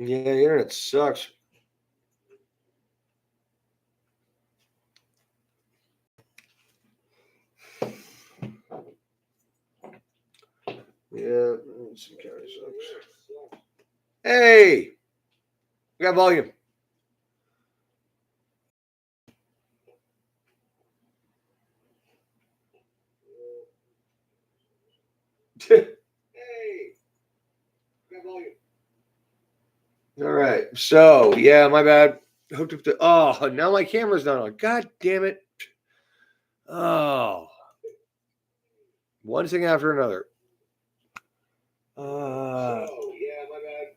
Yeah, the internet sucks. Yeah, some county sucks. Hey, we got volume. Hey, we got volume. All right, so yeah, my bad. Hooked up to. Oh, now my camera's not on. God damn it. Oh, one thing after another. So, yeah, my bad.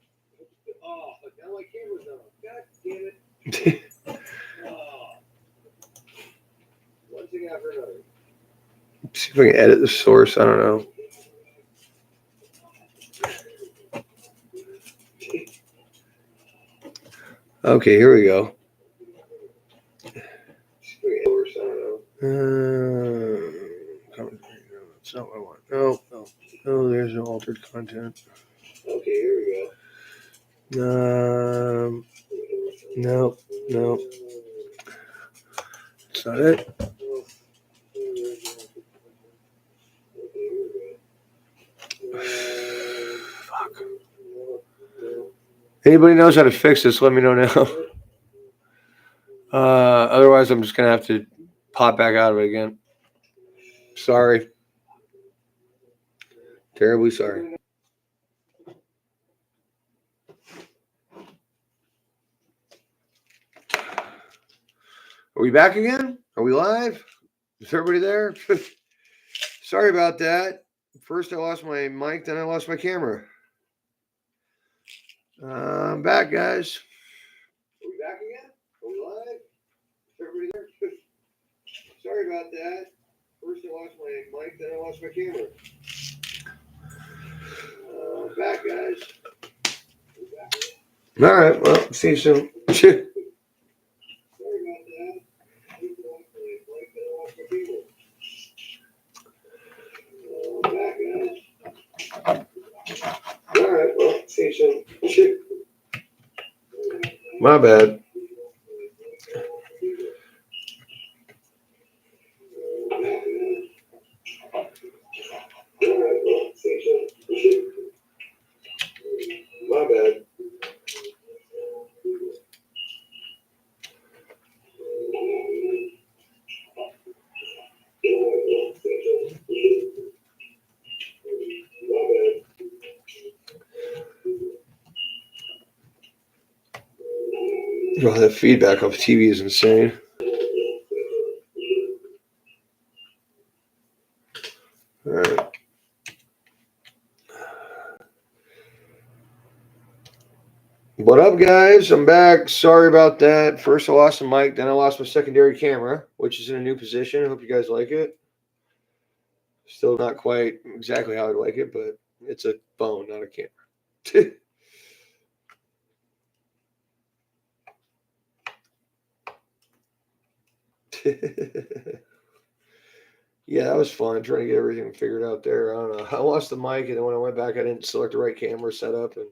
Oh, now my camera's not on. God damn it. Oh, one thing after another. See if I can edit the source. I don't know. Okay, here we go. That's not what I want. No, there's no altered content. Okay, here we go. No, that's not it. Fuck. Anybody knows how to fix this? Let me know now. Otherwise, I'm just gonna have to pop back out of it again. Sorry. Terribly sorry. Are we back again? Are we live? Is everybody there? Sorry about that. First I lost my mic, then I lost my camera. I'm back, guys. Are we back again? Are we live? Is everybody there? Sorry about that. First I lost my mic, then I lost my camera. I'm back, guys. All right, well, see you soon. Sorry about that. First I lost my mic, then I lost my camera. I'm back, guys. All right, well, see you soon. My bad. My bad. Oh, that feedback off TV is insane. All right. What up, guys? I'm back. Sorry about that. First, I lost the mic, then I lost my secondary camera, which is in a new position. I hope you guys like it. Still not quite exactly how I'd like it, but it's a phone, not a camera. Yeah, that was fun trying to get everything figured out there. I don't know. I lost the mic, and then when I went back, I didn't select the right camera setup, and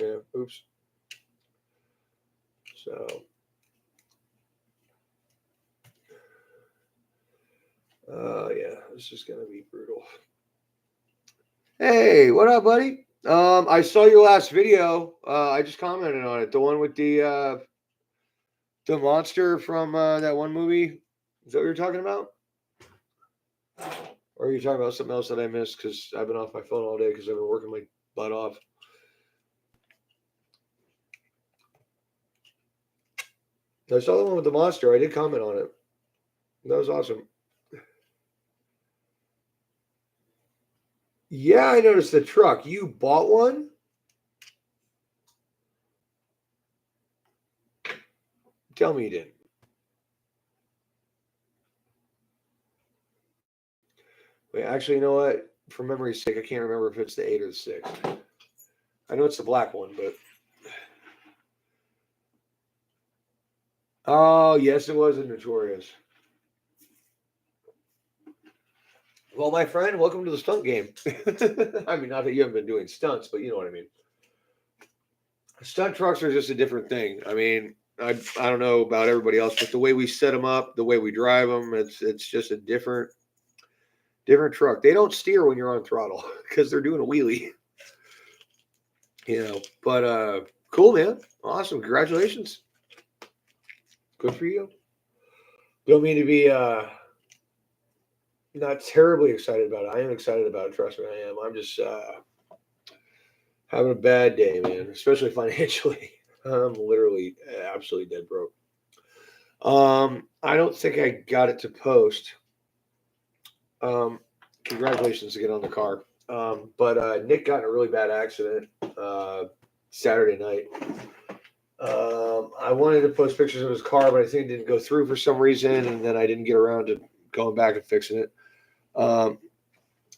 yeah, oops. So, yeah, this is gonna be brutal. Hey, what up, buddy? I saw your last video. I just commented on it. The one with the monster from that one movie. Is that what you're talking about? Or are you talking about something else that I missed because I've been off my phone all day because I've been working my butt off? I saw the one with the monster. I did comment on it. That was awesome. Yeah, I noticed the truck. You bought one? Tell me you didn't. Wait, actually, you know what? For memory's sake, I can't remember if it's the 8 or the 6. I know it's the black one, but. Oh, yes, it was a Notorious. Well, my friend, welcome to the stunt game. I mean, not that you haven't been doing stunts, but you know what I mean. Stunt trucks are just a different thing. I mean, I don't know about everybody else, but the way we set them up, the way we drive them, it's just a different truck. They don't steer when you're on throttle because they're doing a wheelie. But cool, man. Awesome. Congratulations. Good for you. Don't mean to be not terribly excited about it. I am excited about it. Trust me, I am. I'm just having a bad day, man, especially financially. I'm literally absolutely dead broke. I don't think I got it to post. Congratulations again on the car. But Nick got in a really bad accident Saturday night. I wanted to post pictures of his car, but I think it didn't go through for some reason, and then I didn't get around to going back and fixing it.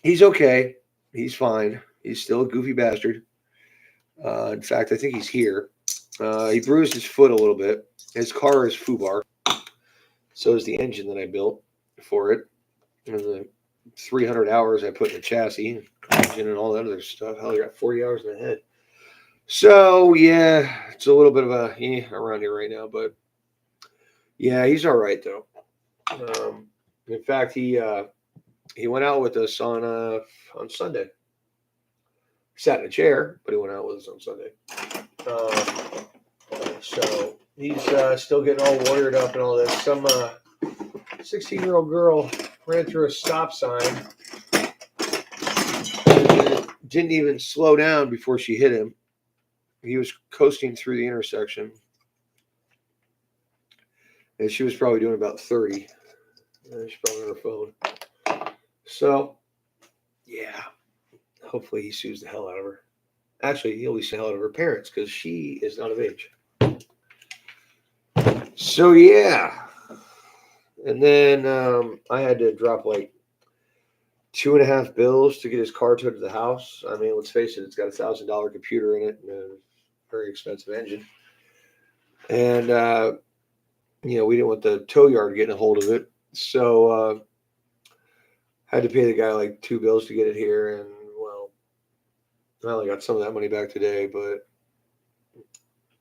He's okay. He's fine. He's still a goofy bastard. In fact, I think he's here. He bruised his foot a little bit. His car is FUBAR. So is the engine that I built for it. And the 300 hours I put in the chassis, engine, and all that other stuff. Hell, I got 40 hours in the head. So, yeah, it's a little bit of a around here right now. But, yeah, he's all right, though. In fact, he went out with us on Sunday. He sat in a chair, but he went out with us on Sunday. So he's still getting all wired up and all this. Some 16-year-old girl ran through a stop sign and didn't even slow down before she hit him. He was coasting through the intersection, and she was probably doing about 30. She's probably on her phone. So, yeah, hopefully he sues the hell out of her. Actually, he'll be suing the hell out of her parents because she is not of age. So, yeah. And then I had to drop like 2.5 bills to get his car towed to the house. I mean, let's face it, it's got a $1,000 computer in it and a very expensive engine. And, we didn't want the tow yard getting a hold of it. So had to pay the guy like 2 bills to get it here. And, well, I only got some of that money back today, but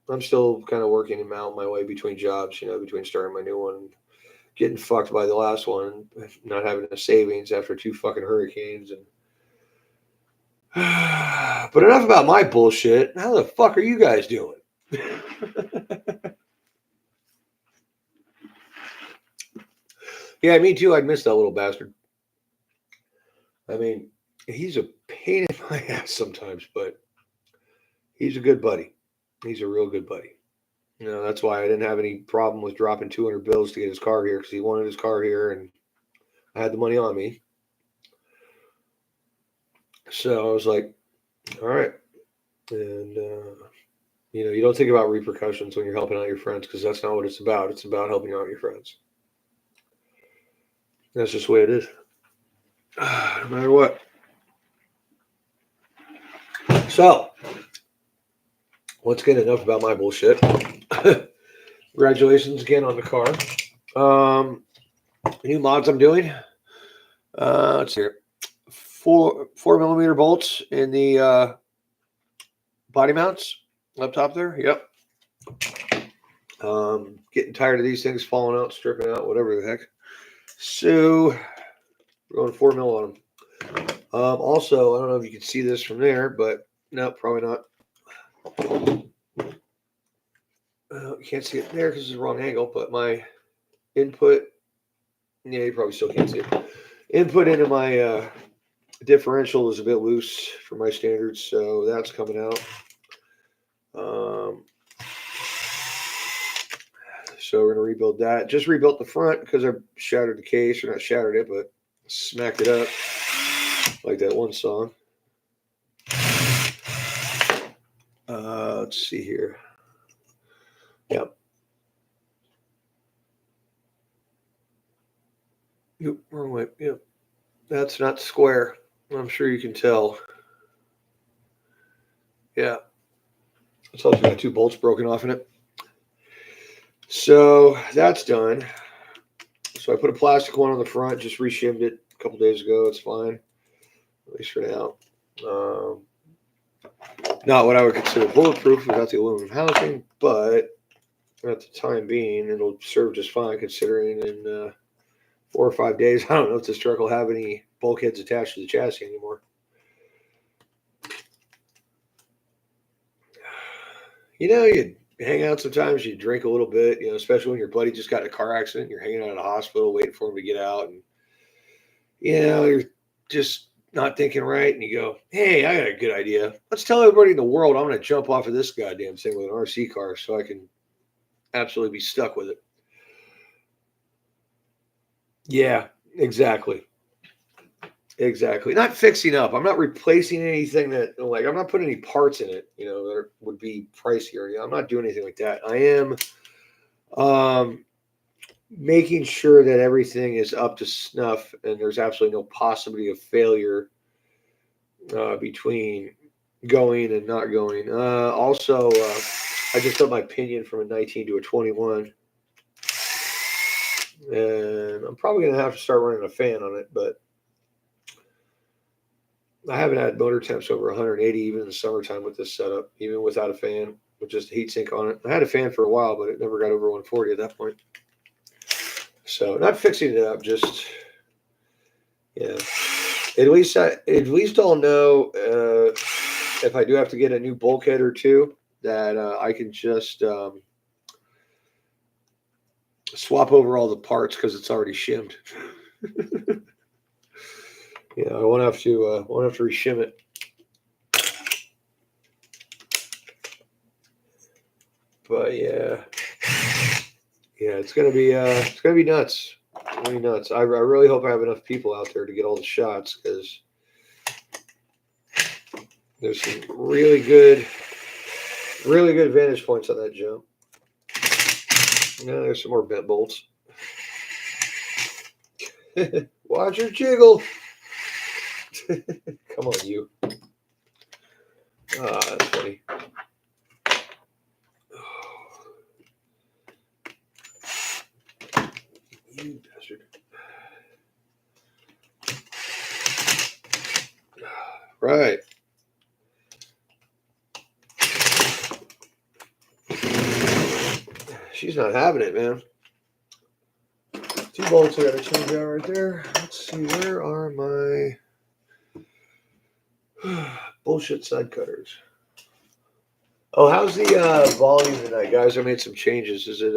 I'm still kind of working out my way between jobs, between starting my new one, getting fucked by the last one, not having a savings after 2 fucking hurricanes. And but enough about my bullshit. How the fuck are you guys doing? Yeah, me too. I'd miss that little bastard. I mean, he's a pain in my ass sometimes, but he's a good buddy. He's a real good buddy. That's why I didn't have any problem with dropping 200 bills to get his car here, because he wanted his car here and I had the money on me. So I was like, all right. And, you don't think about repercussions when you're helping out your friends, because that's not what it's about. It's about helping out your friends. That's just the way it is. No matter what. So, once again, enough about my bullshit. Congratulations again on the car. New mods I'm doing. Let's see here. 4mm bolts in the body mounts up top there. Yep. Getting tired of these things falling out, stripping out, whatever the heck. So we're going 4mm on them. Also, I don't know if you can see this from there, but no, probably not. You can't see it there because it's the wrong angle, but my input, yeah, you probably still can't see it. Input into my differential is a bit loose for my standards, so that's coming out. So we're going to rebuild that. Just rebuilt the front because I shattered the case, or not shattered it, but smacked it up like that one song. Let's see here. Yep. Yep, wrong way. Yep. That's not square. I'm sure you can tell. Yeah. It's also got 2 bolts broken off in it. So that's done. So I put a plastic one on the front, just reshimmed it a couple days ago. It's fine, at least for now. Not what I would consider bulletproof without the aluminum housing, but at the time being, it'll serve just fine considering in 4 or 5 days, I don't know if this truck will have any bulkheads attached to the chassis anymore. You know, you hang out sometimes, you drink a little bit, you know, especially when your buddy just got in a car accident, you're hanging out at a hospital waiting for him to get out, and you know, you're just not thinking right, and you go, hey, I got a good idea. Let's tell everybody in the world I'm going to jump off of this goddamn thing with an RC car so I can absolutely be stuck with it. Yeah, exactly. Exactly. Not fixing up. I'm not replacing anything that, like, I'm not putting any parts in it, you know, that would be pricier. You know, I'm not doing anything like that. I am making sure that everything is up to snuff and there's absolutely no possibility of failure between going and not going. Also, I just got my pinion from a 19 to a 21. And I'm probably going to have to start running a fan on it, but I haven't had motor temps over 180 even in the summertime with this setup, even without a fan, with just a heat sink on it. I had a fan for a while, but it never got over 140 at that point. So not fixing it up, just yeah. At least I'll know if I do have to get a new bulkhead or two that I can just swap over all the parts because it's already shimmed. Yeah, I won't have to reshim it. But yeah, it's gonna be nuts. It's gonna be nuts. I really hope I have enough people out there to get all the shots because there's some really good vantage points on that jump. Yeah, there's some more bent bolts. Watch her jiggle. Come on, you. Ah, that's funny. You bastard. Right. She's not having it, man. 2 bolts I gotta change out right there. Let's see, where are my bullshit side cutters? Oh, how's the volume tonight, guys? I made some changes. Is it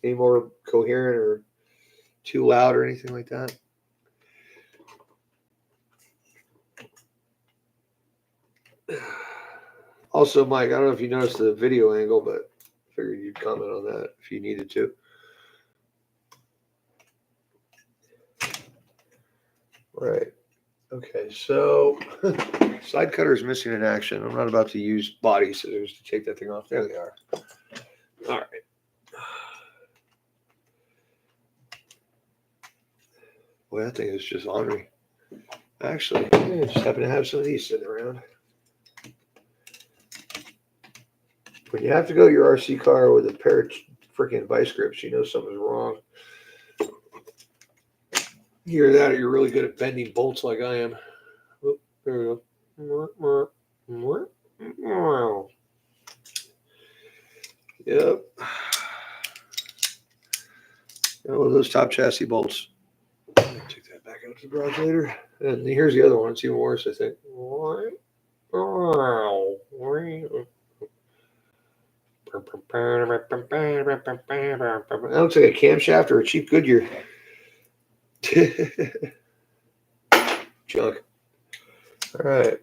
any more coherent or too loud or anything like that? Also, Mike, I don't know if you noticed the video angle, but I figured you'd comment on that if you needed to. Right. Okay, so side cutter is missing in action. I'm not about to use body scissors to take that thing off. There they are. All right. Boy, that thing is just ornery. Actually, I just happen to have some of these sitting around. When you have to go to your RC car with a pair of freaking vice grips, you know something's wrong. Either that or you're really good at bending bolts like I am. Oh, there we go. Yep. Oh, those top chassis bolts. I'll take that back out to the garage later. And here's the other one. It's even worse, I think. That looks like a camshaft or a cheap Goodyear. Junk. All right.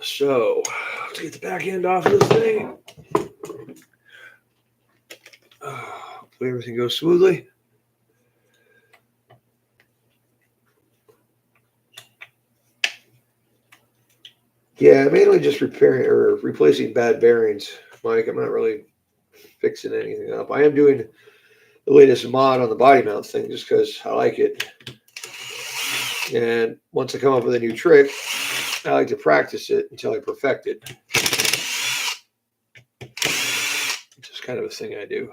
So, let's get the back end off of this thing. Hopefully everything goes smoothly. Yeah, mainly just repairing or replacing bad bearings, Mike. I'm not really fixing anything up. I am doing the latest mod on the body mount thing just because I like it. And once I come up with a new trick, I like to practice it until I perfect it. It's just kind of a thing I do,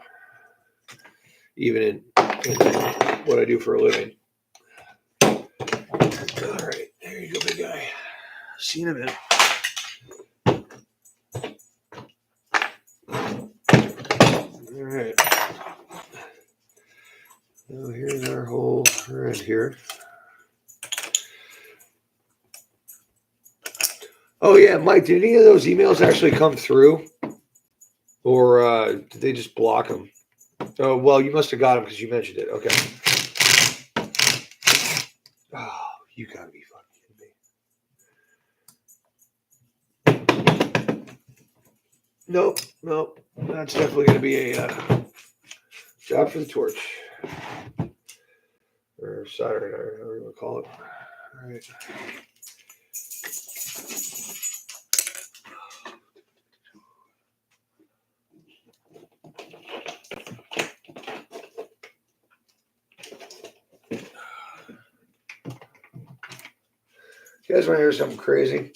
even in what I do for a living. All right, there you go, big guy. See you in a minute. here. Oh, yeah, Mike, did any of those emails actually come through? Or did they just block them? Oh, well, you must have got them because you mentioned it. Okay. Oh, you got to be fucking kidding me. Nope. That's definitely going to be a job for the torch. Or soldering iron, however you want to call it. All right. You guys want to hear something crazy?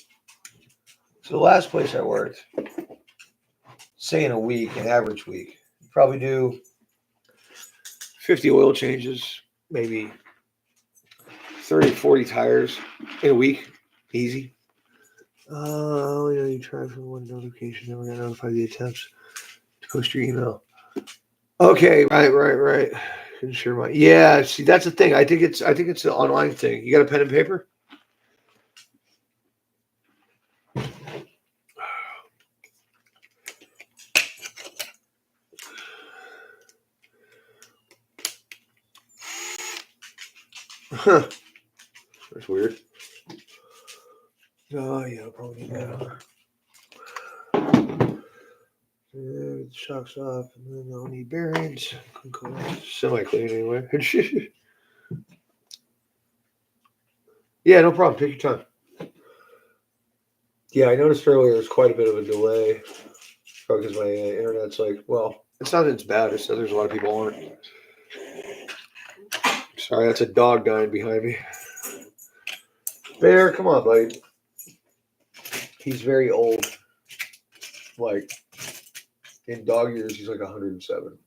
So the last place I worked, say in a week, an average week, you probably do 50 oil changes, maybe 30, 40 tires in a week. Easy. You try for one notification, then we're going to notify the attempts to post your email. Okay, right. Sure, yeah. See, that's the thing. I think it's an online thing. You got a pen and paper? Huh. That's weird. Oh yeah, probably need that. Shocks off, and then I'll need bearings. Semi-clean anyway. Yeah, no problem. Take your time. Yeah, I noticed earlier there's quite a bit of a delay because my internet's it's not that it's bad. It's that there's a lot of people on it. Sorry, that's a dog dying behind me. Bear, come on, buddy. He's very old. In dog years, he's 107.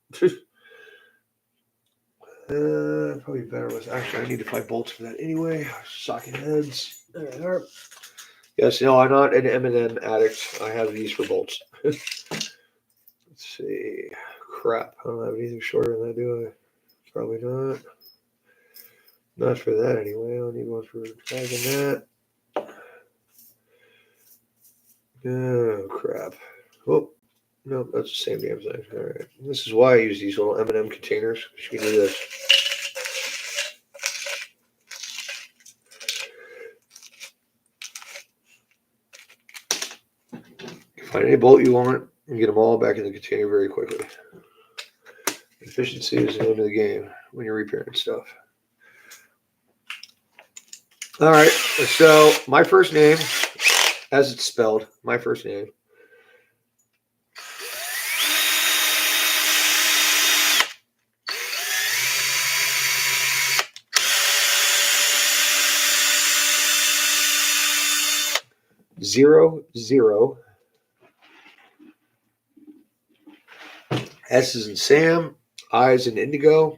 Probably better with. Actually, I need to find bolts for that anyway. Socket heads. There they are. Yes, no, I'm not an M&M addict. I have these for bolts. Let's see. Crap. I don't have anything shorter than that, do I? Probably not. Not for that anyway. I don't need one for dragging that. Oh, crap. Oh, no, that's the same damn thing. All right. This is why I use these little M&M containers. You can do this. Find any bolt you want and get them all back in the container very quickly. Efficiency is the name of the game when you're repairing stuff. All right, so my first name, as it's spelled, my first name. Zero. S is in Sam, I is in Indigo.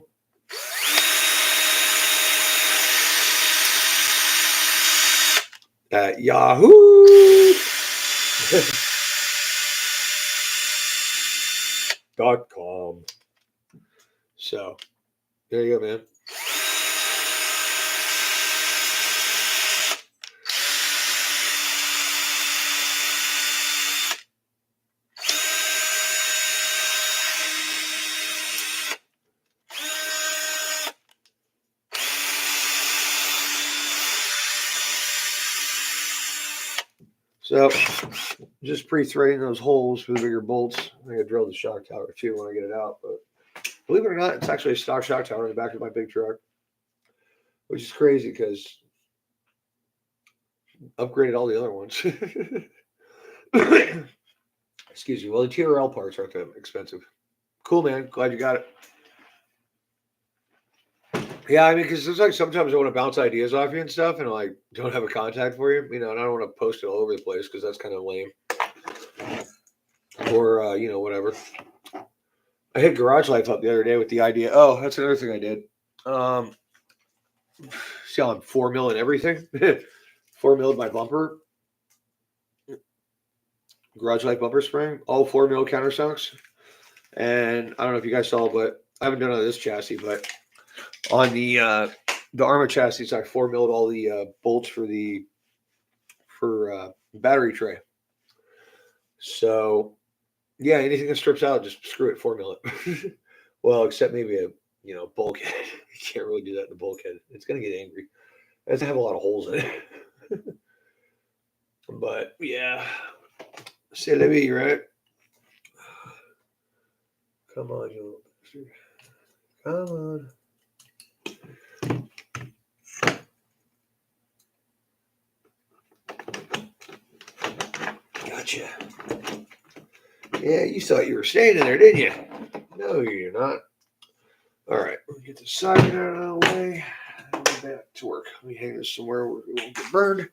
At Yahoo. .com. So there you go, man. So just pre-threading those holes for the bigger bolts. I'm going to drill the shock tower too when I get it out. But believe it or not, it's actually a stock shock tower in the back of my big truck, which is crazy because upgraded all the other ones. Excuse me. Well, the TRL parts aren't that expensive. Cool, man. Glad you got it. Yeah, I mean, because it's sometimes I want to bounce ideas off you and stuff, and I don't have a contact for you, and I don't want to post it all over the place because that's kind of lame. Or, whatever. I hit Garage Life up the other day with the idea. Oh, that's another thing I did. See how I'm 4 mil and everything? 4 mil my bumper. Garage Life bumper spring. All 4 mil countersunks. And I don't know if you guys saw, but I haven't done it on this chassis, but on the the Arma chassis, I 4 milled all the bolts for the battery tray. So yeah, anything that strips out, just screw it, 4 mill it. Well, except maybe a bulkhead. You can't really do that in a bulkhead. It's gonna get angry. It has to have a lot of holes in it. But yeah, c'est la vie, right? Come on, you little bastard. Come on. Gotcha. Yeah, you thought you were staying in there, didn't you? No, you're not. All right, let me get the socket out of the way. And get back to work. Let me hang this somewhere where it won't get burned.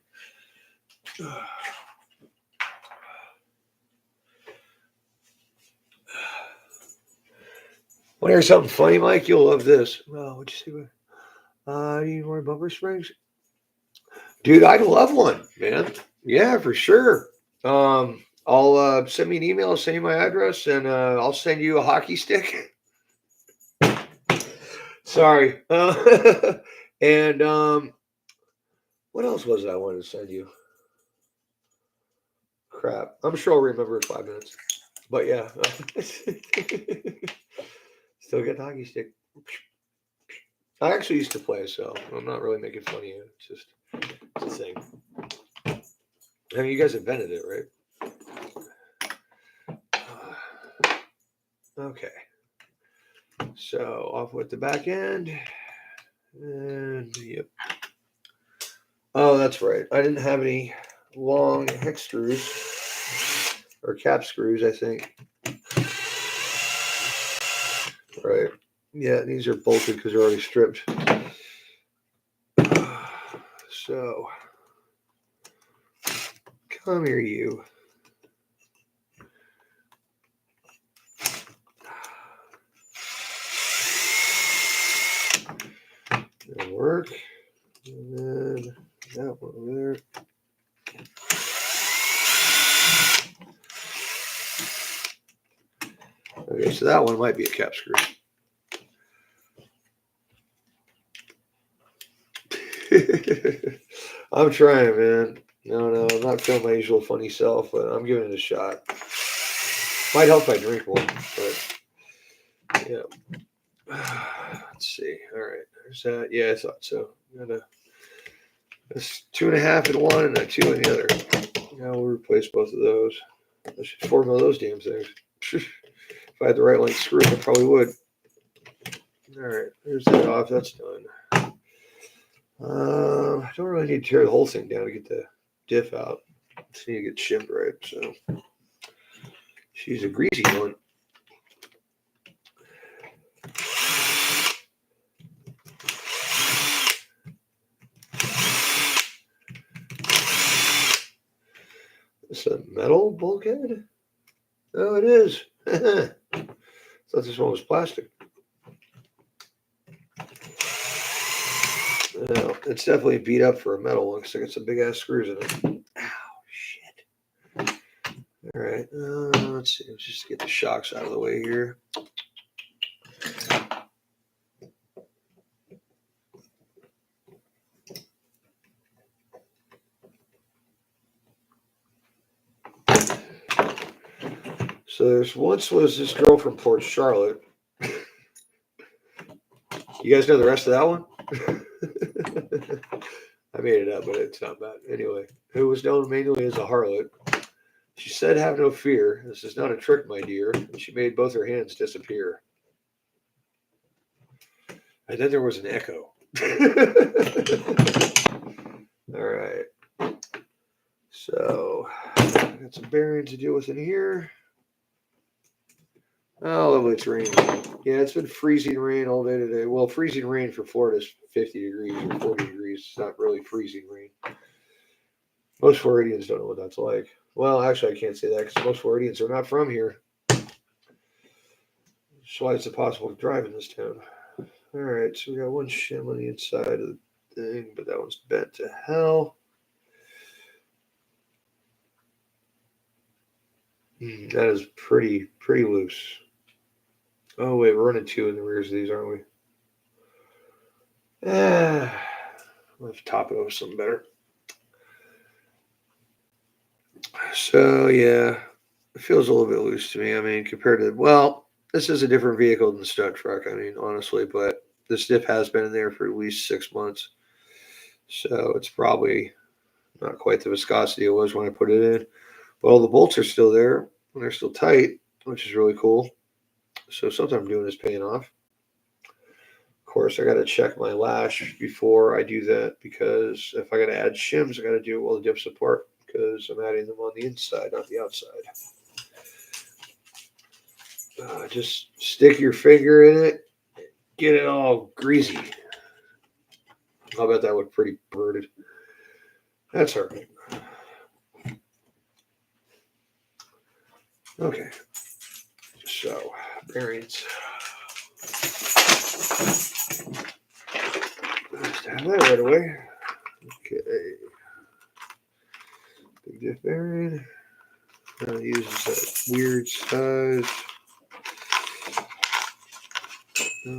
Want to hear something funny, Mike? You'll love this. Oh, what'd you say? You need more bumper springs? Dude, I'd love one, man. Yeah, for sure. I'll send me an email, send you my address, and I'll send you a hockey stick. Sorry. And what else was it I wanted to send you? Crap. I'm sure I'll remember in 5 minutes. But yeah. Still get the hockey stick. I actually used to play, so I'm not really making fun of you. It's a thing. I mean, you guys invented it, right? Okay. So off with the back end. And yep. Oh, that's right. I didn't have any long hex screws or cap screws, I think. Right. Yeah, these are bolted because they're already stripped. So, come here, you. That'll work. And then that one over there. Okay, so that one might be a cap screw. I'm trying, man. No, I'm not feeling my usual funny self, but I'm giving it a shot. Might help if I drink one, but yeah. Let's see. All right, there's that. Yeah, I thought so. That's 2.5 in one and a 2 in the other. Now we'll replace both of those. I should 4 mil those damn things. If I had the right length screw, I probably would. All right, there's that off. That's done. I don't really need to tear the whole thing down to get the diff out. Just need to get shimmed right. So she's a greasy one. It's a metal bulkhead? Oh, it is. I thought this one was plastic. No, it's definitely beat up for a metal one because I got some big ass screws in it. Ow, shit. All right, let's see. Let's just get the shocks out of the way here. So there's once was this girl from Port Charlotte. You guys know the rest of that one? I made it up, but it's not bad. Anyway, who was known mainly as a harlot. She said, "Have no fear. This is not a trick, my dear." And she made both her hands disappear. And then there was an echo. All right. So, I got some bearings to deal with in here. Oh, lovely, it's raining. Yeah, it's been freezing rain all day today. Well, freezing rain for Florida is 50 degrees or 40 degrees. It's not really freezing rain. Most Floridians don't know what that's like. Well, actually, I can't say that because most Floridians are not from here. That's why it's impossible to drive in this town. All right, so we got one shim on the inside of the thing, but that one's bent to hell. That is pretty loose. Oh wait, we're running 2 in the rears of these, aren't we? Let's top it with something better. So yeah, it feels a little bit loose to me. I mean, compared to, well, this is a different vehicle than the stud truck. I mean, honestly, but this dip has been in there for at least 6 months, so it's probably not quite the viscosity it was when I put it in. But all the bolts are still there and they're still tight, which is really cool. So something I'm doing is paying off. Of course, I got to check my lash before I do that because if I got to add shims, I got to do it while the dip's apart because I'm adding them on the inside, not the outside. Just stick your finger in it, get it all greasy. I'll bet that looked pretty birded. That's all right. Okay, so bearings. Just have that right away. Okay, big diff bearing. Uses that weird size. We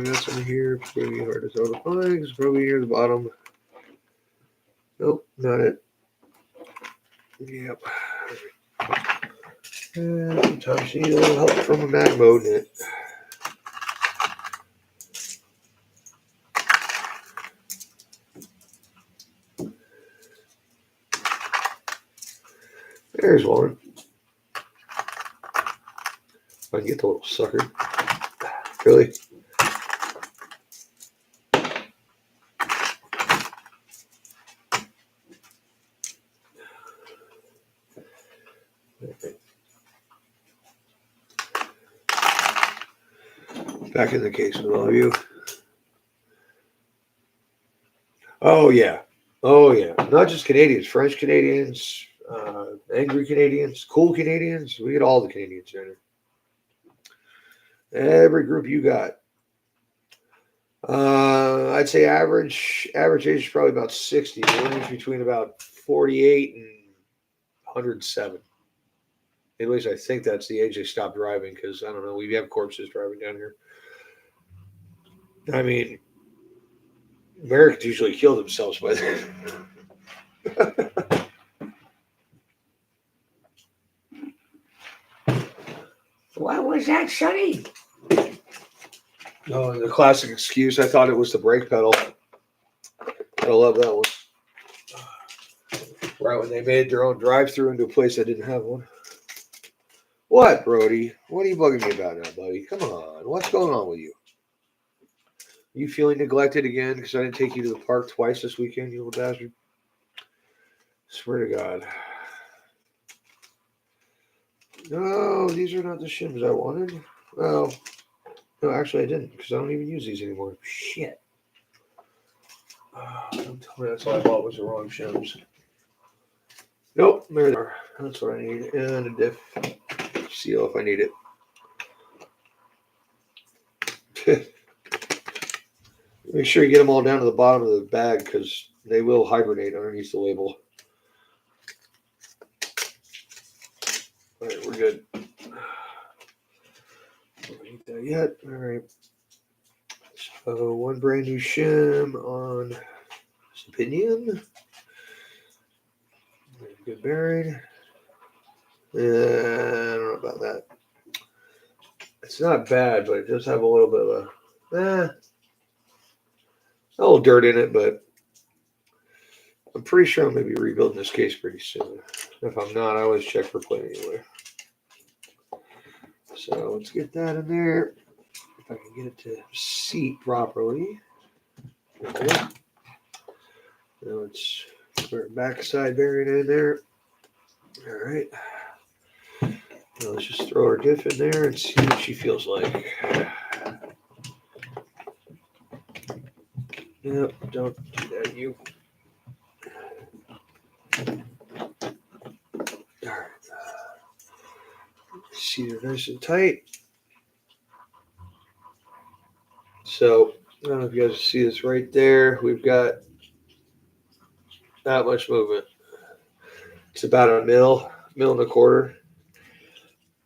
got some here. It's going to be hard to tell to find. It's probably near the bottom. Nope, not it. Yep. And sometimes you need a little help from a mag mode in it. There's one. If I can get the little sucker. Really? Back in the case with all of you. Oh, yeah. Oh, yeah. Not just Canadians, French Canadians, angry Canadians, cool Canadians. We get all the Canadians in it. Every group you got. I'd say average age is probably about 60. The range between about 48 and 107. At least I think that's the age they stopped driving because I don't know. We have corpses driving down here. I mean, Americans usually kill themselves by then. What was that, Sonny? Oh, the classic excuse. I thought it was the brake pedal. I love that one. Right when they made their own drive-through into a place that didn't have one. What, Brody? What are you bugging me about now, buddy? Come on. What's going on with you? You feeling neglected again because I didn't take you to the park twice this weekend, you little bastard? Swear to God. No, these are not the shims I wanted. Well, no, actually I didn't because I don't even use these anymore. Shit. Don't tell me that's all I bought was the wrong shims. Nope, there they are. That's what I need. And a diff seal if I need it. Make sure you get them all down to the bottom of the bag because they will hibernate underneath the label. All right, we're good. Don't need that yet. All right. So one brand new shim on this opinion. Good bearing. I don't know about that. It's not bad, but it does have a little bit of a little dirt in it, but I'm pretty sure I'm going to be rebuilding this case pretty soon. If I'm not, I always check for plate anyway. So let's get that in there. If I can get it to seat properly. Okay. Now let's put our backside bearing in there. All right. Now let's just throw our diff in there and see what she feels like. Yep, don't do that, you. All right. Seat are nice and tight. So, I don't know if you guys see this right there. We've got that much movement. It's about a mil and a quarter.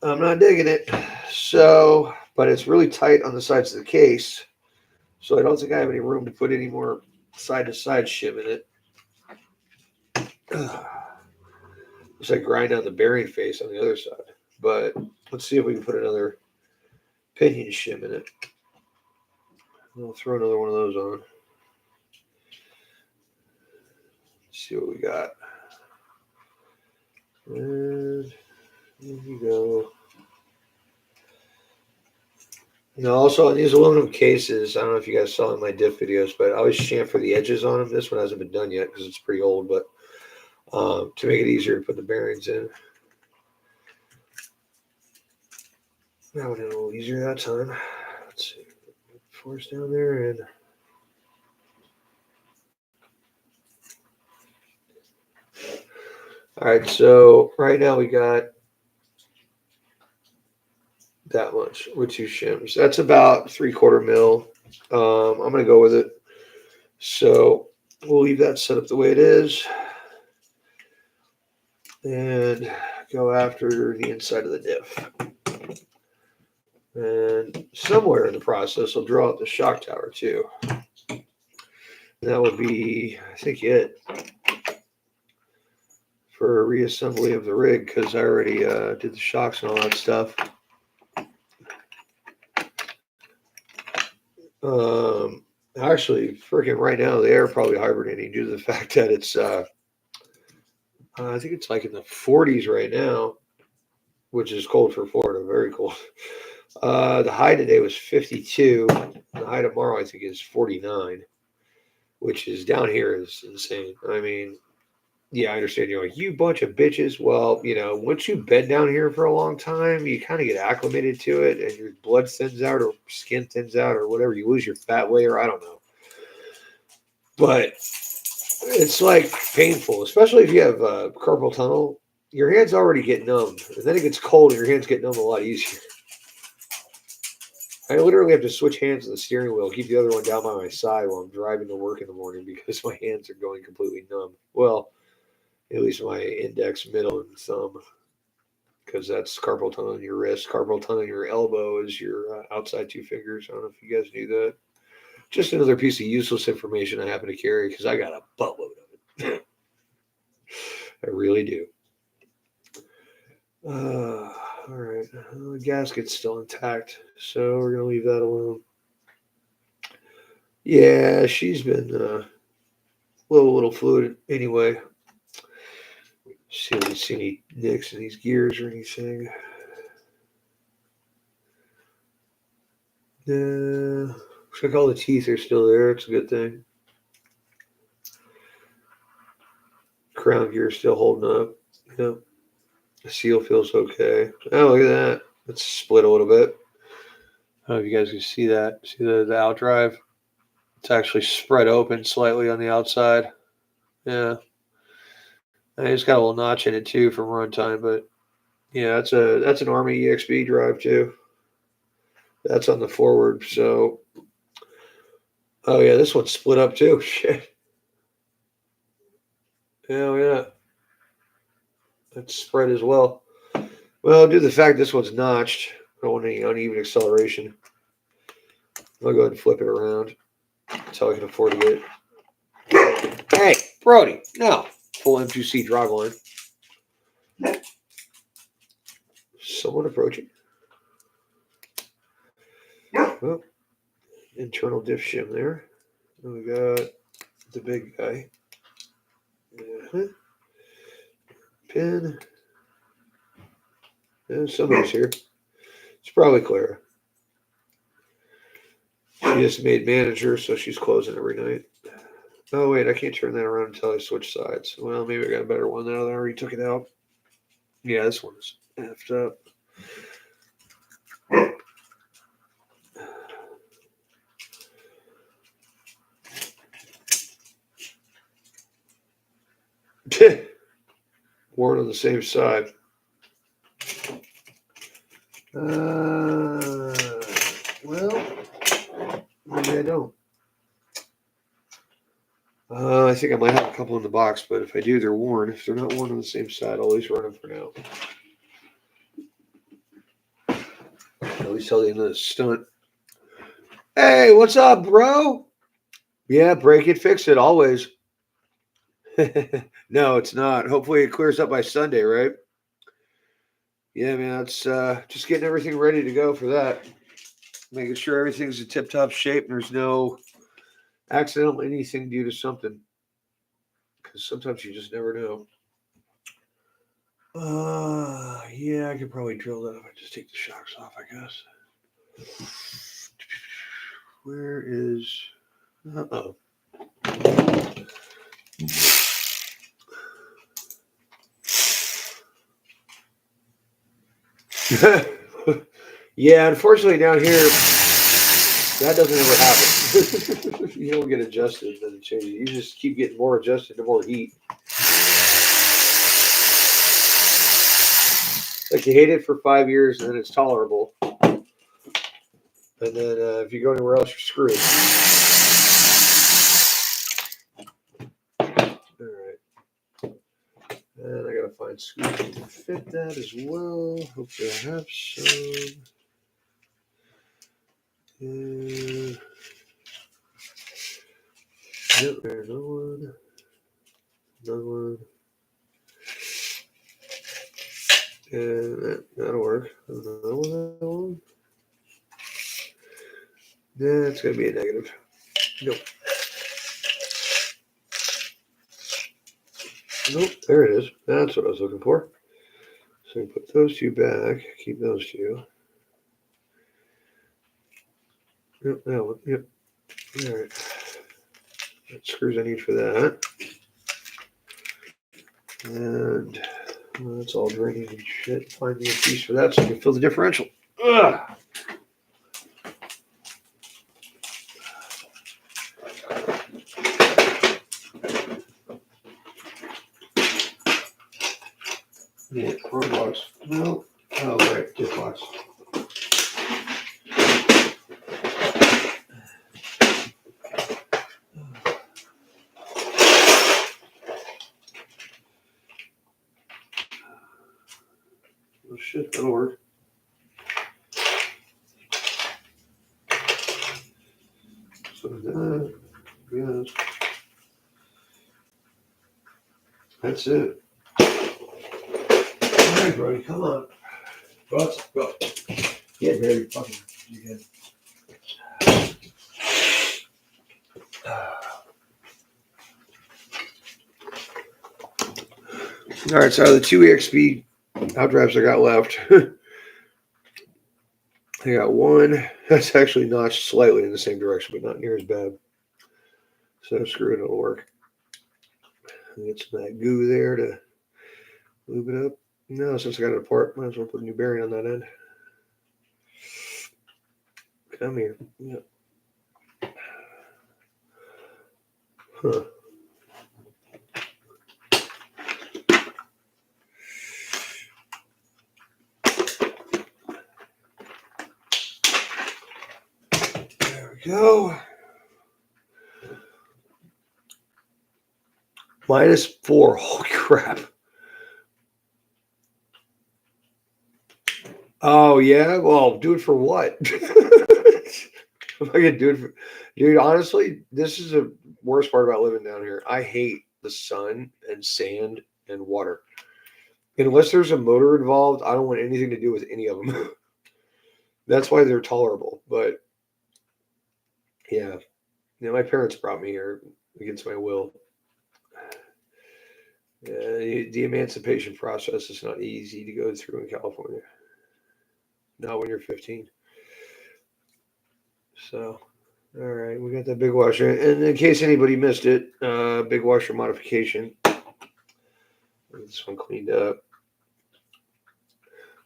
I'm not digging it. So, but it's really tight on the sides of the case. So I don't think I have any room to put any more side-to-side shim in it. Just like grind on the bearing face on the other side. But let's see if we can put another pinion shim in it. I'll throw another one of those on. Let's see what we got. And there you go. Now, also on these aluminum cases, I don't know if you guys saw in my diff videos, but I always chamfer the edges on them. This one hasn't been done yet because it's pretty old, but to make it easier to put the bearings in. That went in a little easier that time. Let's see. Force down there and all right, so right now we got that much with 2 shims. That's about 3/4 mil. I'm gonna go with it. So we'll leave that set up the way it is and go after the inside of the diff. And somewhere in the process, I'll draw out the shock tower too. That would be, I think, it for a reassembly of the rig because I already did the shocks and all that stuff. Actually, freaking right now, the air probably hibernating due to the fact that it's, I think it's like in the 40s right now, which is cold for Florida, very cold. The high today was 52. The high tomorrow, I think, is 49, which is down here is insane. I mean, yeah, I understand. You're like, you bunch of bitches. Well, once you've been down here for a long time, you kind of get acclimated to it and your blood thins out or skin thins out or whatever. You lose your fat layer. I don't know. But it's like painful, especially if you have carpal tunnel. Your hands already get numb. And then it gets cold and your hands get numb a lot easier. I literally have to switch hands on the steering wheel, keep the other one down by my side while I'm driving to work in the morning because my hands are going completely numb. Well, at least my index, middle, and thumb, because that's carpal tunnel in your wrist. Carpal tunnel in your elbow is your outside 2 fingers. I don't know if you guys knew that. Just another piece of useless information I happen to carry because I got a buttload of it. I really do. All right. The gasket's still intact, so we're going to leave that alone. Yeah, she's been a little fluid anyway. See if we see any nicks in these gears or anything. Looks like all the teeth are still there. It's a good thing. Crown gear still holding up. Yep. The seal feels okay. Oh, look at that. It's split a little bit. I don't know if you guys can see that. See the outdrive? It's actually spread open slightly on the outside. Yeah. And it's got a little notch in it too from runtime, but yeah, that's an Army EXP drive too. That's on the forward. So, oh yeah, this one's split up too. Shit. Oh yeah, that's spread as well. Well, due to the fact this one's notched, I don't want any uneven acceleration. I'll go ahead and flip it around until I can afford to get it. Hey, Brody, no. Full M2C driveline. Someone approaching. Well, internal diff shim there. And we got the big guy. Pin. Yeah, somebody's here. It's probably Clara. She just made manager, so she's closing every night. Oh, wait, I can't turn that around until I switch sides. Well, maybe I got a better one now that I already took it out. Yeah, this one's effed up. Worn on the same side. Well, maybe I don't. I think I might have a couple in the box, but if I do, they're worn. If they're not worn on the same side, I'll at least run them for now. At least till the end of the stunt. Hey, what's up, bro? Yeah, break it, fix it, always. No, it's not. Hopefully, it clears up by Sunday, right? Yeah, man. It's just getting everything ready to go for that. Making sure everything's in tip-top shape and there's no accidental anything due to something. Because sometimes you just never know. Yeah, I could probably drill that if I just take the shocks off, I guess. Where is? Uh-oh. Yeah, unfortunately down here that doesn't ever happen. You don't get adjusted, it doesn't change. You just keep getting more adjusted to more heat. Like you hate it for 5 years and then it's tolerable, and then if you go anywhere else, you're screwed. All right, and I gotta find screws to fit that as well. Hopefully, I have some. Yep, there's another one. Another one. And that'll work. Another one. Yeah, it's gonna be a negative. Nope. Nope. There it is. That's what I was looking for. So put those two back. Keep those two. Yep. That one. Yep. All right. That screws I need for that. And well, that's all draining and shit. Find me a piece for that so I can fill the differential. Ugh. Yeah, Roblox. No. Oh, right. Gift box. Oh, shit. That'll work. So that. Yes. That's it. All right, Brody. Come on. Go. Get ready. Fucking. You get. All right, so out of the two EXP outdrives I got left, I got one that's actually notched slightly in the same direction, but not near as bad. So screw it, it'll work. Get some of that goo there to lube it up. No, since I got it apart, might as well put a new bearing on that end. Come here. Yep. Huh. There we go. -4. Holy crap. Oh, yeah? Well, do it for what? If I could do it for. Dude, honestly, this is the worst part about living down here. I hate the sun and sand and water. Unless there's a motor involved, I don't want anything to do with any of them. That's why they're tolerable. But yeah, my parents brought me here against my will. The emancipation process is not easy to go through in California. Not when you're 15. So, all right, we got that big washer. And in case anybody missed it, big washer modification. Get this one cleaned up.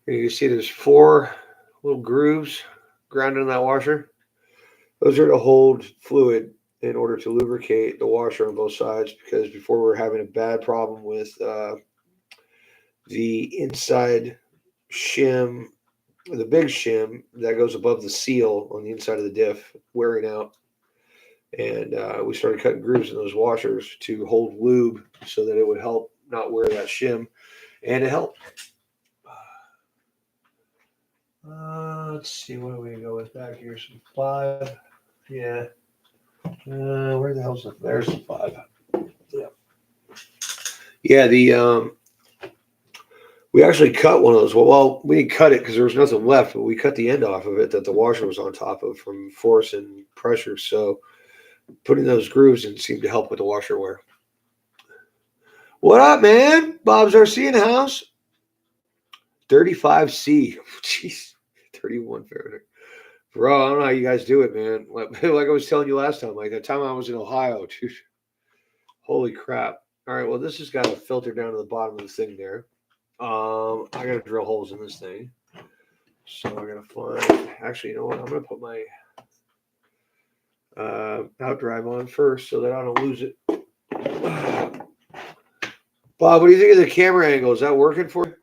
You can see there's 4 little grooves grounded in that washer. Those are to hold fluid in order to lubricate the washer on both sides, because before we were having a bad problem with the inside shim, the big shim that goes above the seal on the inside of the diff wearing out. And we started cutting grooves in those washers to hold lube so that it would help not wear that shim, and it helped. Let's see, what are we going to go with back here? Some 5. Yeah. Where the hell's the? There's the 5. Yeah. Yeah. We actually cut one of those. Well, we didn't cut it because there was nothing left, but we cut the end off of it that the washer was on top of from force and pressure. So putting those grooves in seemed to help with the washer wear. What up, man? Bob's RC in the house. 35C. Jeez. 31 Fahrenheit. Bro, I don't know how you guys do it, man. Like I was telling you last time, like the time I was in Ohio, dude. Holy crap. All right, well, this has got a filter down to the bottom of the thing there. I gotta drill holes in this thing. So I gotta find, actually, you know what? I'm gonna put my out drive on first so that I don't lose it. Bob, what do you think of the camera angle? Is that working for you?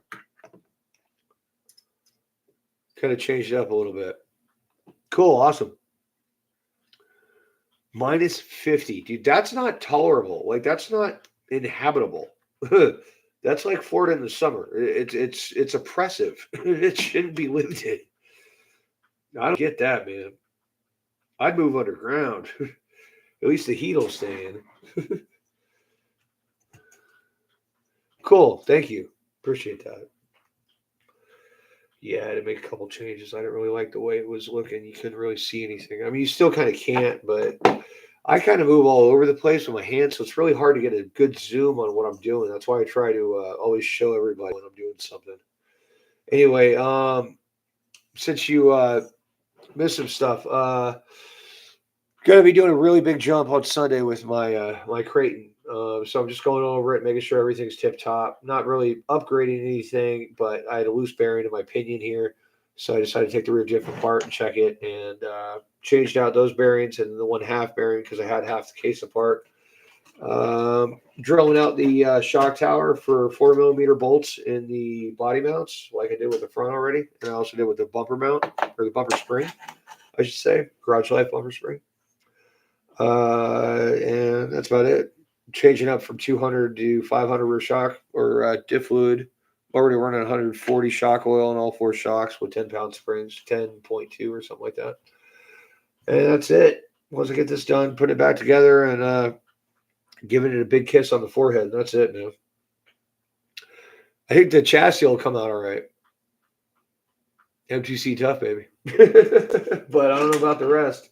Kind of changed it up a little bit. Cool, awesome. Minus 50. Dude, that's not tolerable. Like, that's not inhabitable. That's like Florida in the summer. It's oppressive. It shouldn't be lived in. I don't get that, man. I'd move underground. At least the heat will stay in. Cool. Thank you. Appreciate that. Yeah, I had to make a couple changes. I didn't really like the way it was looking. You couldn't really see anything. I mean, you still kind of can't, but I kind of move all over the place with my hands, so it's really hard to get a good zoom on what I'm doing. That's why I try to always show everybody when I'm doing something. Anyway, since you missed some stuff, gonna be doing a really big jump on Sunday with my kraton. So I'm just going over it, making sure everything's tip top. Not really upgrading anything, but I had a loose bearing in my pinion here, so I decided to take the rear diff apart and check it, and changed out those bearings and the 1/2 bearing because I had half the case apart. Drilling out the shock tower for 4mm bolts in the body mounts, like I did with the front already, and I also did with the bumper mount or the bumper spring, I should say, garage life bumper spring. And that's about it. Changing up from 200 to 500 rear shock or diff fluid. Already running 140 shock oil on all 4 shocks with 10-pound springs, 10.2 or something like that. And that's it. Once I get this done, put it back together and giving it a big kiss on the forehead. That's it, man. I think the chassis will come out all right. MTC tough, baby. But I don't know about the rest.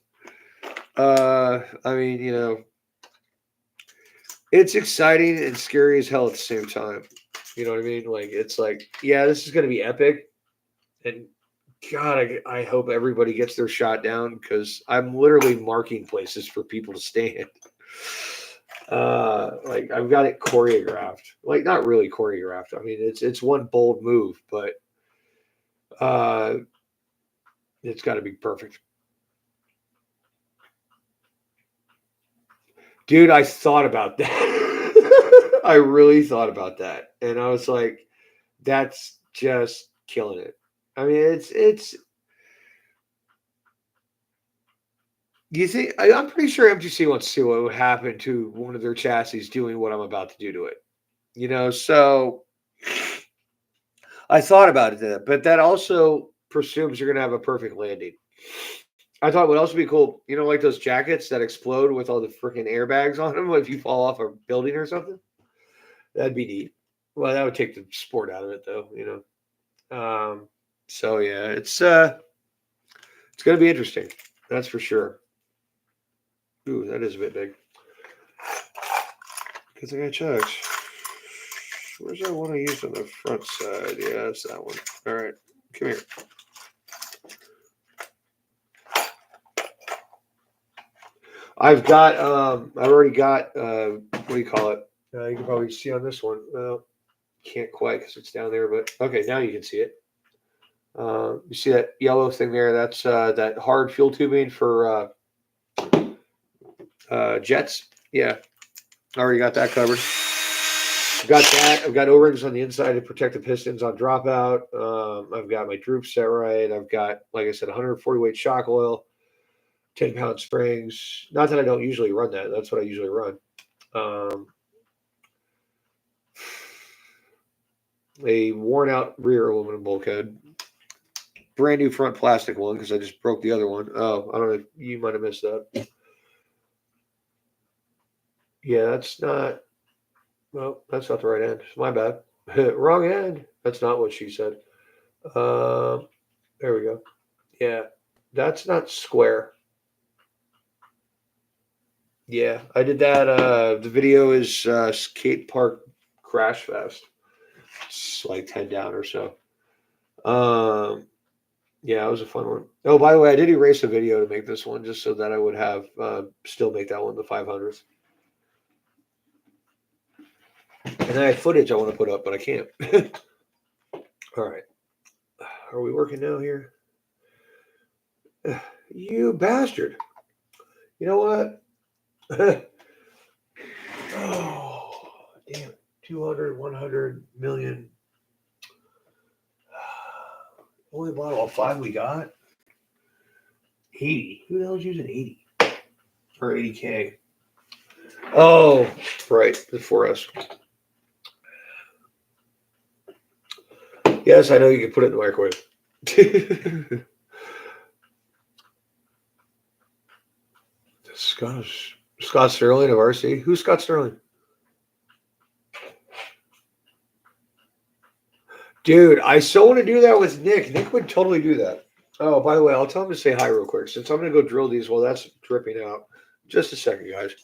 I mean, you know, it's exciting and scary as hell at the same time. You know what I mean? Like, it's like, yeah, this is going to be epic. And God, I hope everybody gets their shot down because I'm literally marking places for people to stand. Like I've got it choreographed. Like not really choreographed. I mean, it's one bold move, but uh, it's got to be perfect. Dude, I thought about that. I really thought about that. And I was like, that's just killing it. I mean, it's do you think I'm pretty sure MTC wants to see what would happen to one of their chassis doing what I'm about to do to it. You know, so I thought about it, but that also presumes you're gonna have a perfect landing. I thought it would also be cool, you know, like those jackets that explode with all the freaking airbags on them if you fall off a building or something. That'd be neat. Well, that would take the sport out of it, though. You know. So yeah, it's gonna be interesting. That's for sure. Ooh, that is a bit big. Because I got chucks. Where's that one I used on the front side? Yeah, that's that one. All right, come here. I've already got, what do you call it? You can probably see on this one. Well, can't quite because it's down there, but okay, now you can see it. You see that yellow thing there? That's that hard fuel tubing for jets. Yeah, I already got that covered. Got that. I've got O-rings on the inside to protect the pistons on dropout. I've got my droop set right. I've got, like I said, 140 weight shock oil, 10-pound springs. Not that I don't usually run that. That's what I usually run. A worn out rear aluminum bulkhead. brand new front plastic one because I just broke the other one. Oh, I don't know. You might have missed that. Yeah, that's not. Well, that's not the right end. My bad. Wrong end. That's not what she said. Um, there we go. Yeah, that's not square. Yeah, I did that. The video is skate park crash fest. It's like 10 down or so. Um, yeah, it was a fun one. Oh, by the way, I did erase a video to make this one just so that I would have still make that one the 500s. And I have footage I want to put up, but I can't. All right. Are we working now here? You bastard. You know what? Oh, damn. 200, 100 million. Only bottle of 5 we got? 80. Who the hell's using 80? Or 80K? Oh, right. The 4S. Yes, I know you can put it in the microwave. Scott Sterling of RC. Who's Scott Sterling? Dude, I so want to do that with Nick. Nick would totally do that. Oh, by the way, I'll tell him to say hi real quick since I'm going to go drill these while that's dripping out. Just a second, guys.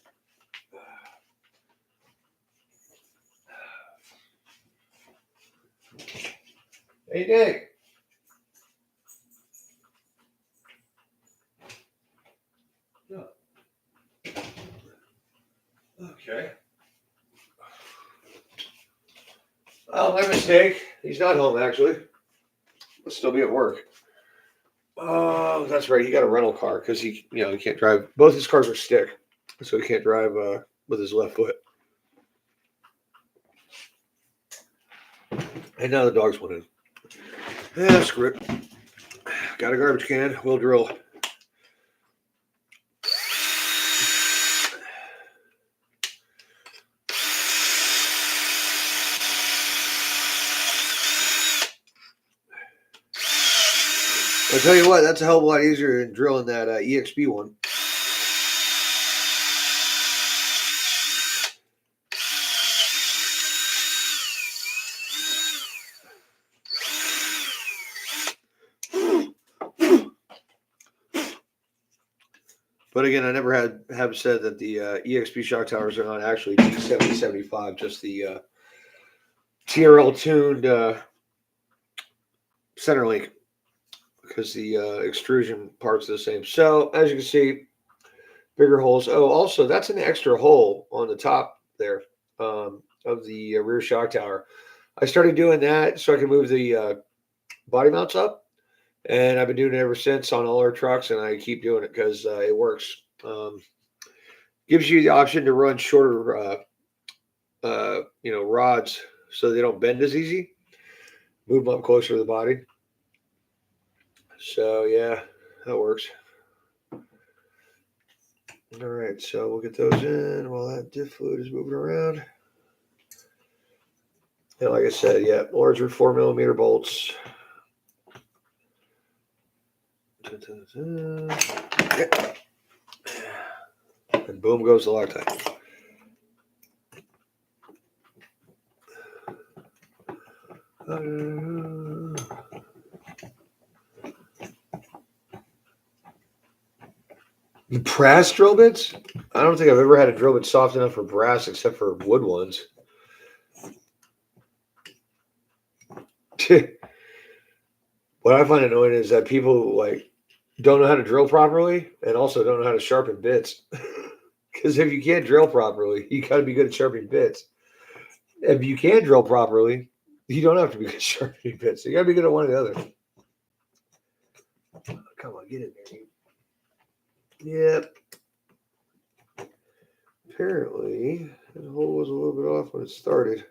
Hey, Nick. No. Okay. Oh, my mistake. He's not home, actually. He'll still be at work. Oh, that's right. He got a rental car because he can't drive. Both his cars are stick, so he can't drive with his left foot. And now the dogs went in. Yeah, screw it. Got a garbage can. We'll drill. I'll tell you what, that's a hell of a lot easier than drilling that EXP one. But again, I never have said that the EXP shock towers are not actually G7075, just the TRL tuned center link because the extrusion parts are the same. So as you can see, bigger holes. Oh, also that's an extra hole on the top there of the rear shock tower. I started doing that so I can move the body mounts up. And I've been doing it ever since on all our trucks, and I keep doing it because it works. Gives you the option to run shorter, rods so they don't bend as easy. Move them up closer to the body. So yeah, that works. All right, so we'll get those in while that diff fluid is moving around. And like I said, yeah, larger 4mm bolts. And boom goes the Loctite. Brass drill bits? I don't think I've ever had a drill bit soft enough for brass except for wood ones. What I find annoying is that people don't know how to drill properly and also don't know how to sharpen bits. Because if you can't drill properly, you got to be good at sharpening bits. If you can drill properly, you don't have to be good at sharpening bits. You got to be good at one or the other. Come on, get in there. Yep. Apparently, the hole was a little bit off when it started.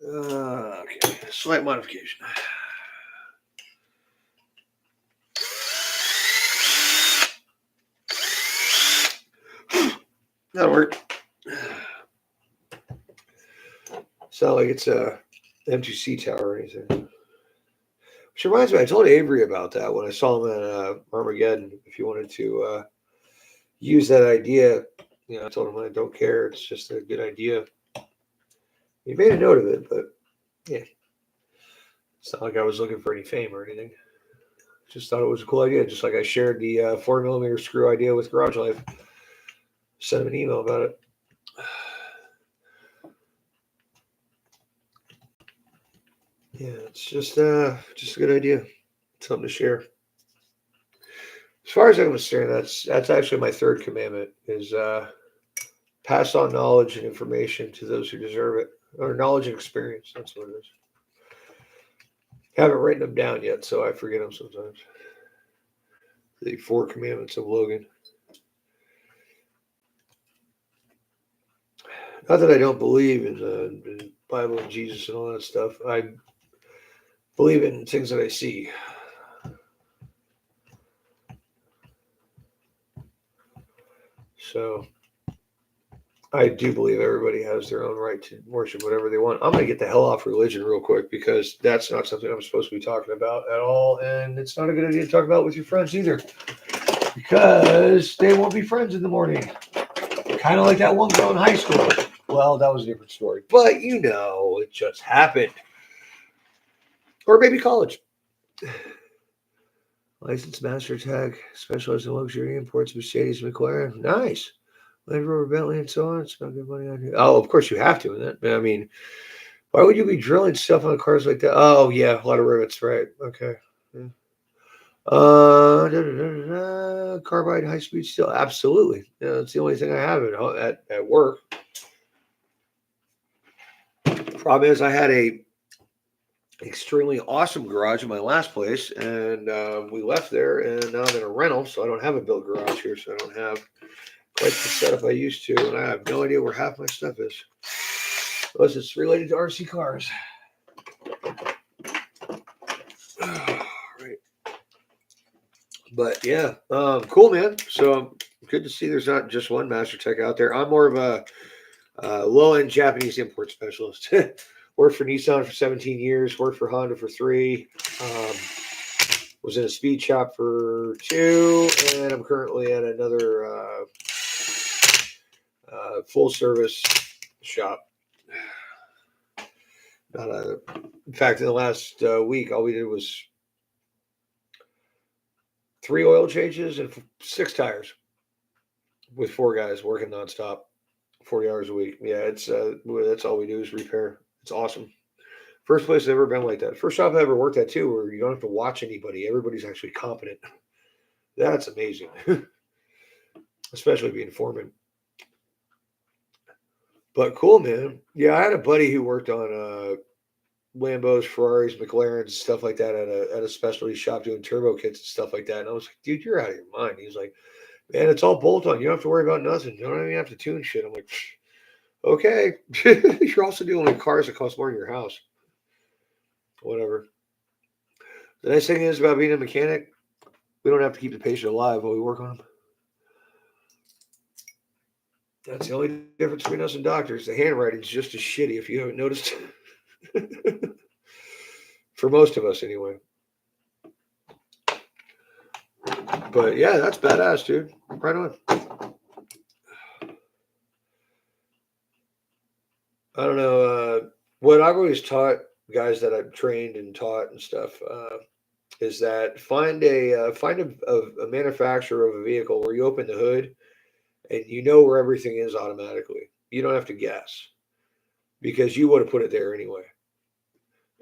Okay, slight modification. That'll work. It's not like it's a M2C tower or anything. Which reminds me, I told Avery about that when I saw him at Armageddon. If you wanted to use that idea, I told him I don't care. It's just a good idea. He made a note of it, but yeah, it's not like I was looking for any fame or anything. Just thought it was a cool idea. Just like I shared the 4mm screw idea with Garage Life. Sent him an email about it. Yeah, it's just a good idea. Something to share. As far as I'm concerned, that's actually my third commandment: is pass on knowledge and information to those who deserve it, or knowledge and experience. That's what it is. Haven't written them down yet, so I forget them sometimes. The 4 commandments of Logan. Not that I don't believe in the Bible and Jesus and all that stuff. I believe in things that I see. So I do believe everybody has their own right to worship whatever they want. I'm going to get the hell off religion real quick because that's not something I'm supposed to be talking about at all. And it's not a good idea to talk about with your friends either because they won't be friends in the morning. Kind of like that one girl in high school. Well, that was a different story. But it just happened. Or maybe college. Licensed master tech, specialized in luxury imports, Mercedes, McLaren. Nice. Land Rover, Bentley, and so on. Spend good money on it. Oh, of course you have to in that. I mean, why would you be drilling stuff on cars like that? Oh, yeah, a lot of rivets, right? Okay. Yeah. Carbide, high speed steel. Absolutely. Yeah, that's the only thing I have at work. Problem is, I had a extremely awesome garage in my last place, and we left there, and now I'm in a rental, so I don't have a built garage here, so I don't have quite the setup I used to, and I have no idea where half my stuff is. Unless it's related to RC cars. Right. But yeah, cool, man. So good to see there's not just one Master Tech out there. I'm more of a low-end Japanese import specialist. Worked for Nissan for 17 years. Worked for Honda for 3. Was in a speed shop for 2, and I'm currently at another full-service shop. In fact, in the last week, all we did was 3 oil changes and 6 tires with 4 guys working nonstop, 40 hours a week. Yeah, that's all we do is repair. It's awesome. First place I've ever been like that. First shop I ever worked at too, where you don't have to watch anybody. Everybody's actually competent. That's amazing, especially being foreman. But cool, man. Yeah, I had a buddy who worked on Lambos, Ferraris, McLarens, stuff like that at a specialty shop doing turbo kits and stuff like that. And I was like, dude, you're out of your mind. He's like, man, it's all bolt on. You don't have to worry about nothing. You don't even have to tune shit. I'm like, okay. You're also dealing with cars that cost more than your house. Whatever. The nice thing is about being a mechanic, we don't have to keep the patient alive while we work on them. That's the only difference between us and doctors. The handwriting's just as shitty if you haven't noticed. For most of us, anyway. But yeah, that's badass, dude. Right on. I don't know. What I've always taught guys that I've trained and taught and stuff is that find a manufacturer of a vehicle where you open the hood and you know where everything is automatically. You don't have to guess because you would have put it there anyway.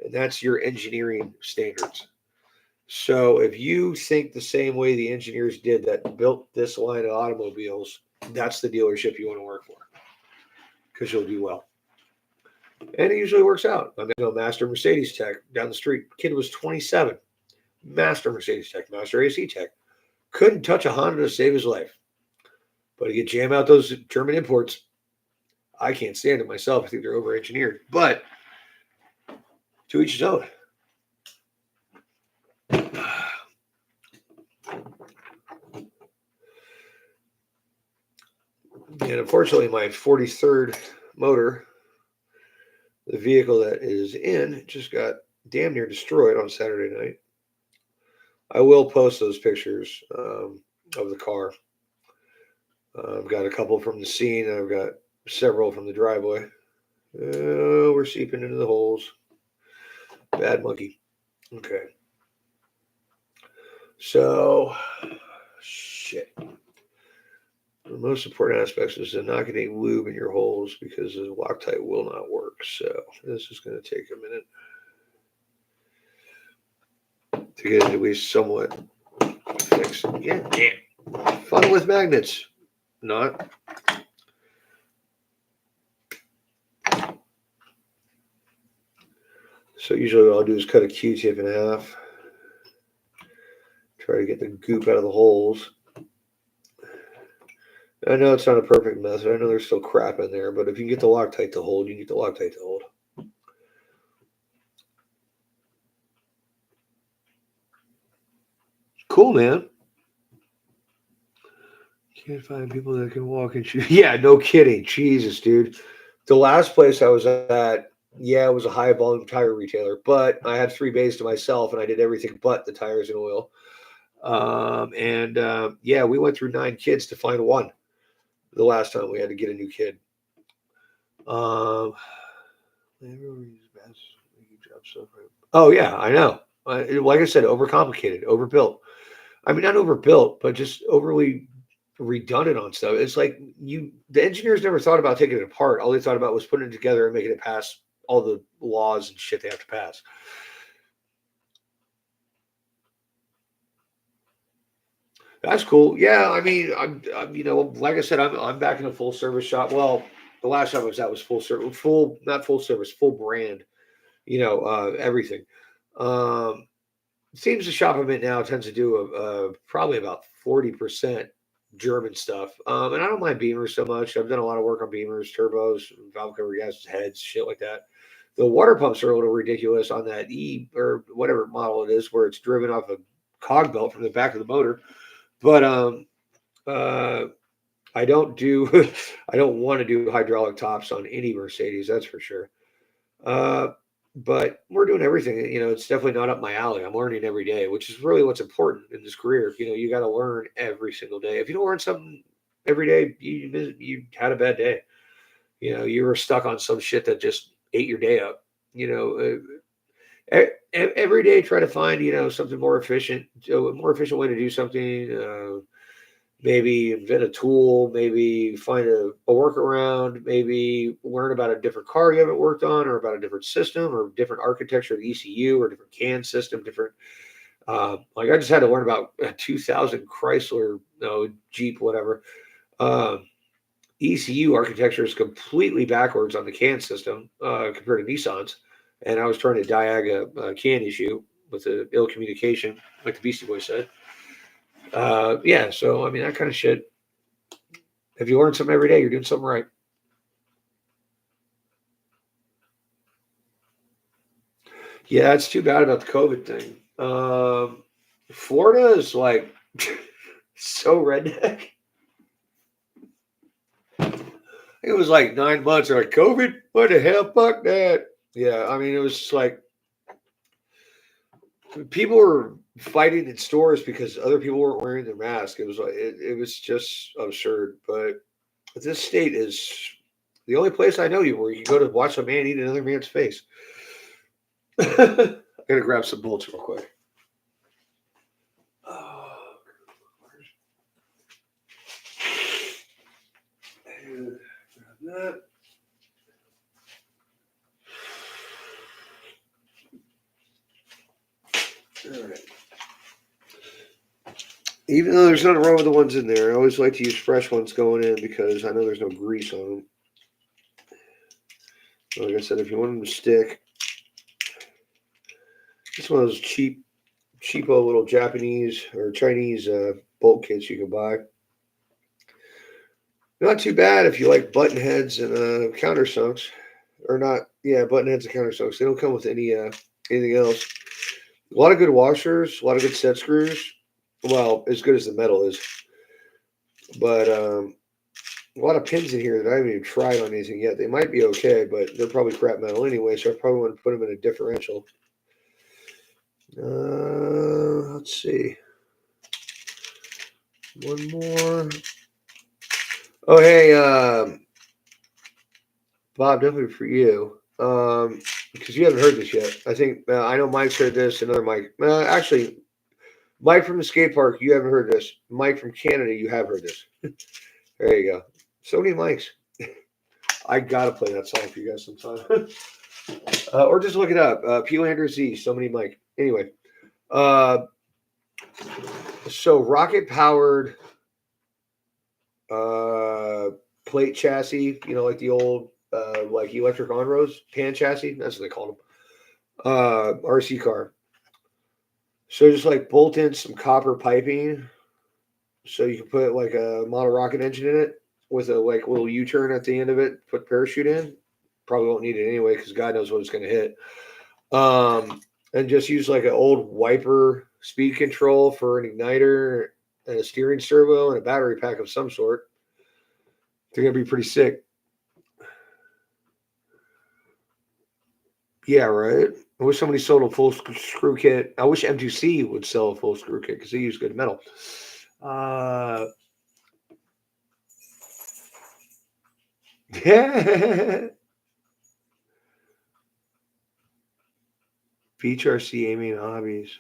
And that's your engineering standards. So if you think the same way the engineers did that built this line of automobiles, that's the dealership you want to work for because you'll do well. And it usually works out. I mean, master Mercedes tech down the street. Kid was 27. Master Mercedes tech, master AC tech. Couldn't touch a Honda to save his life. But he could jam out those German imports. I can't stand it myself. I think they're over-engineered. But to each his own. And unfortunately, my 43rd motor, the vehicle that is in, just got damn near destroyed on Saturday night. I will post those pictures of the car. I've got a couple from the scene. And I've got several from the driveway. Oh, we're seeping into the holes. Bad monkey. Okay. So, shit. The most important aspects is to not get any lube in your holes because the Loctite will not work. So this is going to take a minute to get it at least somewhat fixed. Yeah, damn. Fun with magnets. Not. So usually what I'll do is cut a Q-tip in half. Try to get the goop out of the holes. I know it's not a perfect method. I know there's still crap in there, but if you can get the Loctite to hold, you can get the Loctite to hold. Cool, man. Can't find people that can walk and shoot. Yeah, no kidding. Jesus, dude. The last place I was at, yeah, it was a high volume tire retailer, but I had 3 bays to myself and I did everything but the tires and oil. Yeah, we went through 9 kids to find one the last time we had to get a new kid. Oh, yeah, I know. Like I said, overcomplicated, overbuilt. I mean, not overbuilt, but just overly redundant on stuff. It's like the engineers never thought about taking it apart. All they thought about was putting it together and making it pass all the laws and shit they have to pass. That's cool. Yeah, I mean, I'm like I said, I'm back in a full service shop. Well, the last shop I was at was full service, full not full service, full brand. Everything. Um, Seems the shop I'm in now tends to do probably about 40% German stuff. And I don't mind Beamers so much. I've done a lot of work on Beamers, turbos, valve cover gaskets, heads, shit like that. The water pumps are a little ridiculous on that E or whatever model it is, where it's driven off a cog belt from the back of the motor. But uh, I don't do, I don't want to do hydraulic tops on any Mercedes. That's for sure. Uh, but we're doing everything. It's definitely not up my alley. I'm learning every day, which is really what's important in this career. You got to learn every single day. If you don't learn something every day, you had a bad day. You were stuck on some shit that just ate your day up. Every day try to find something more efficient, a more efficient way to do something. Maybe invent a tool, maybe find a workaround, maybe learn about a different car you haven't worked on, or about a different system, or different architecture of the ECU, or different CAN system, different. Like I just had to learn about a 2000 Chrysler, Jeep, whatever. ECU architecture is completely backwards on the CAN system compared to Nissan's, and I was trying to diag a CAN issue with the ill communication, like the Beastie Boys said. Yeah, so I mean that kind of shit. If you learn something every day, you're doing something right. Yeah, it's too bad about the COVID thing. Florida is like so redneck. It was like 9 months. They're like, COVID? What the hell? Fuck that. Yeah, I mean, it was just like people were fighting in stores because other people weren't wearing their mask. It was like it was just absurd. But this state is the only place I know you where you can go to watch a man eat another man's face. I gotta grab some bullets real quick. Oh, grab that. All right. Even though there's nothing wrong with the ones in there, I always like to use fresh ones going in because I know there's no grease on them. Like I said, if you want them to stick, it's one of those cheapo little Japanese or Chinese bolt kits you can buy. Not too bad if you like button heads and countersunks, or not. Yeah, button heads and countersunks. They don't come with anything else. A lot of good washers, a lot of good set screws. Well, as good as the metal is, but a lot of pins in here that I haven't even tried on anything yet. They might be okay, but they're probably crap metal anyway, so I probably want to put them in a differential. Let's see. One more. Oh, hey, Bob, definitely for you. Because you haven't heard this yet. I think I know Mike's heard this. Another Mike. Actually, Mike from the skate park, you haven't heard this. Mike from Canada, you have heard this. There you go. So many Mikes. I gotta play that song for you guys sometime. Or just look it up. P. Lander Z. So many Mike. Anyway. So rocket powered plate chassis, like the old like electric on-roads, pan chassis, that's what they call them. RC car. So just like bolt in some copper piping so you can put like a model rocket engine in it with a like little U-turn at the end of it, put parachute in. Probably won't need it anyway because God knows what it's going to hit. And just use like an old wiper speed control for an igniter and a steering servo and a battery pack of some sort. They're going to be pretty sick. Yeah, right. I wish somebody sold a full screw kit. I wish M2C would sell a full screw kit because they use good metal. Yeah. Beach RC aiming hobbies.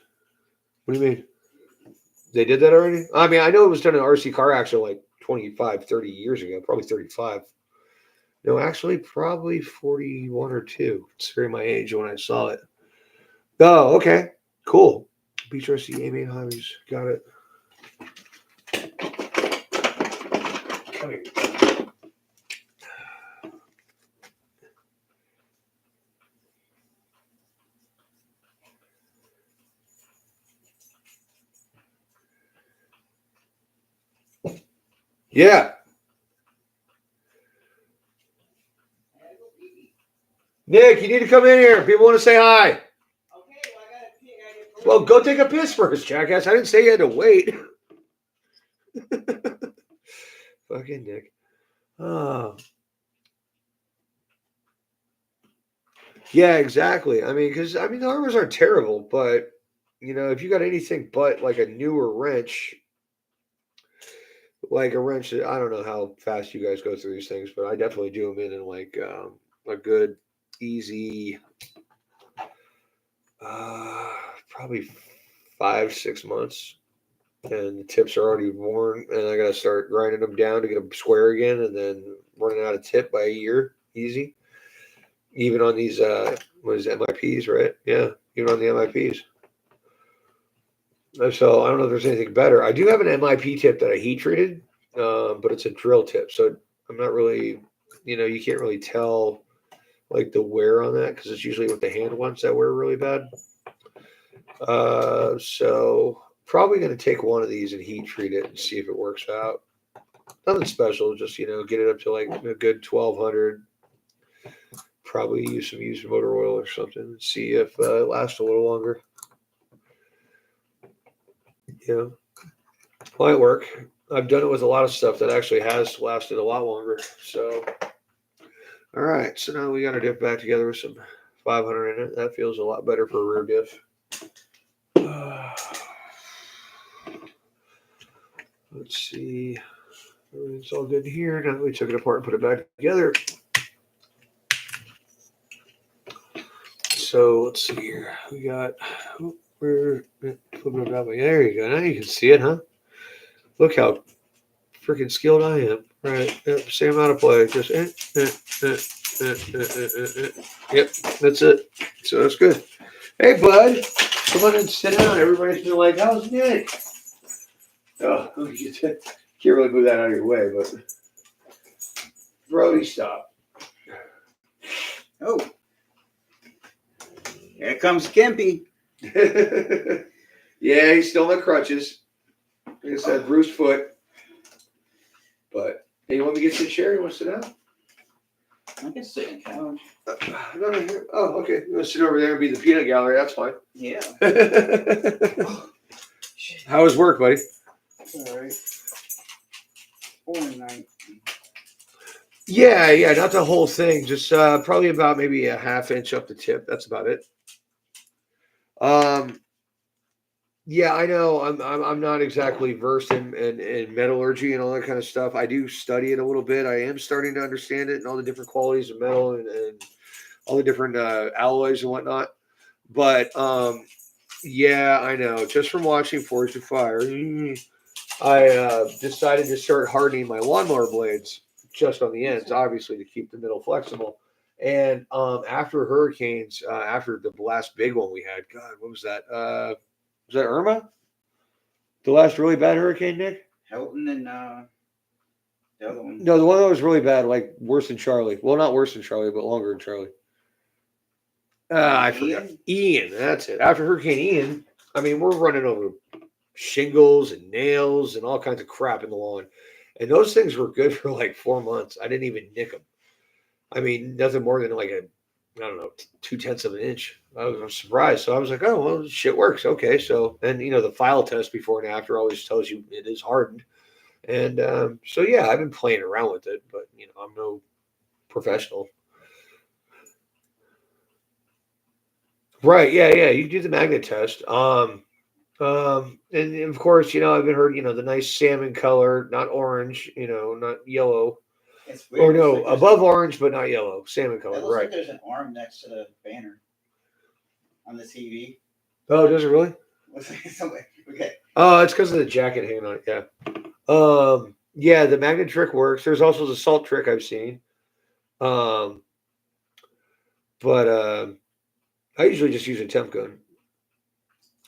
What do you mean? They did that already? I mean, I know it was done in RC car axle like 25, 30 years ago, probably 35. No, actually, probably 41 or 2. It's very my age when I saw it. Oh, okay. Cool. Beach RC aiming hobbies. Got it. Come here. Yeah. Nick, you need to come in here. People want to say hi. Okay, well, I gotta pee. Well, go take a piss first, jackass. I didn't say you had to wait. Fucking Nick. Oh. Yeah, exactly. I mean, because the armors aren't terrible, but if you got anything but like a newer wrench, like a wrench that I don't know how fast you guys go through these things, but I definitely do them in like a good, easy, probably 5, 6 months, and the tips are already worn, and I gotta start grinding them down to get them square again, and then running out of tip by a year, easy. Even on these, what is it, MIPs, right? Yeah, even on the MIPs. So I don't know if there's anything better. I do have an MIP tip that I heat treated, but it's a drill tip, so I'm not really, you can't really tell like the wear on that because it's usually with the hand ones that wear really bad. So probably going to take one of these and heat treat it and see if it works out. Nothing special, just get it up to like a good 1200. Probably use some used motor oil or something and see if it lasts a little longer. Yeah, might work. I've done it with a lot of stuff that actually has lasted a lot longer. So, all right. So now we got our diff back together with some 500 in it. That feels a lot better for a rear diff. Let's see. Everything's all good here. Now that we took it apart and put it back together. So let's see here. We got. There you go. Now you can see it, huh? Look how freaking skilled I am. Right. Yep. Same amount of play. Just Yep. That's it. So that's good. Hey, bud. Come on and sit down. Everybody's been like, how's Nick? Oh, you can't really move that out of your way, but Brody, stop. Oh. Here comes Kimpy. Yeah, he's still on crutches. Like I said, bruised foot. But hey, you want me to get you a chair? You want to sit down? I can sit in the couch. Oh, okay. You want to sit over there and be the peanut gallery? That's fine. Yeah. How was work, buddy? All right. Boring night. Yeah, not the whole thing. Just probably about maybe a half inch up the tip. That's about it. Yeah, I know. I'm not exactly versed in metallurgy and all that kind of stuff. I do study it a little bit. I am starting to understand it and all the different qualities of metal and all the different alloys and whatnot. But yeah, I know. Just from watching Forged in Fire, I decided to start hardening my lawnmower blades just on the ends, obviously to keep the middle flexible. And after hurricanes, after the last big one we had, God, what was that? Was that Irma? The last really bad hurricane, Nick? Helton and the other one. No, the one that was really bad, like worse than Charlie. Well, not worse than Charlie, but longer than Charlie. I forgot. Ian, that's it. After Hurricane Ian, I mean, we're running over shingles and nails and all kinds of crap in the lawn. And those things were good for like 4 months. I didn't even nick them. I mean, nothing more than like I don't know, 2/10 of an inch. I was surprised. So I was like, oh, well, shit works. Okay. So, and the file test before and after always tells you it is hardened. And so, yeah, I've been playing around with it, but, I'm no professional. Right. Yeah. Yeah. You do the magnet test. And of course, I've been heard, the nice salmon color, not orange, not yellow. It's Or weird. no, above orange, but not yellow. Salmon It color. looks Right. like there's an arm next to the banner on the TV. Oh, does it really? Okay. Oh, it's because of the jacket hanging on it. Yeah. Yeah, the magnet trick works. There's also the salt trick I've seen. Um, but I usually just use a temp gun.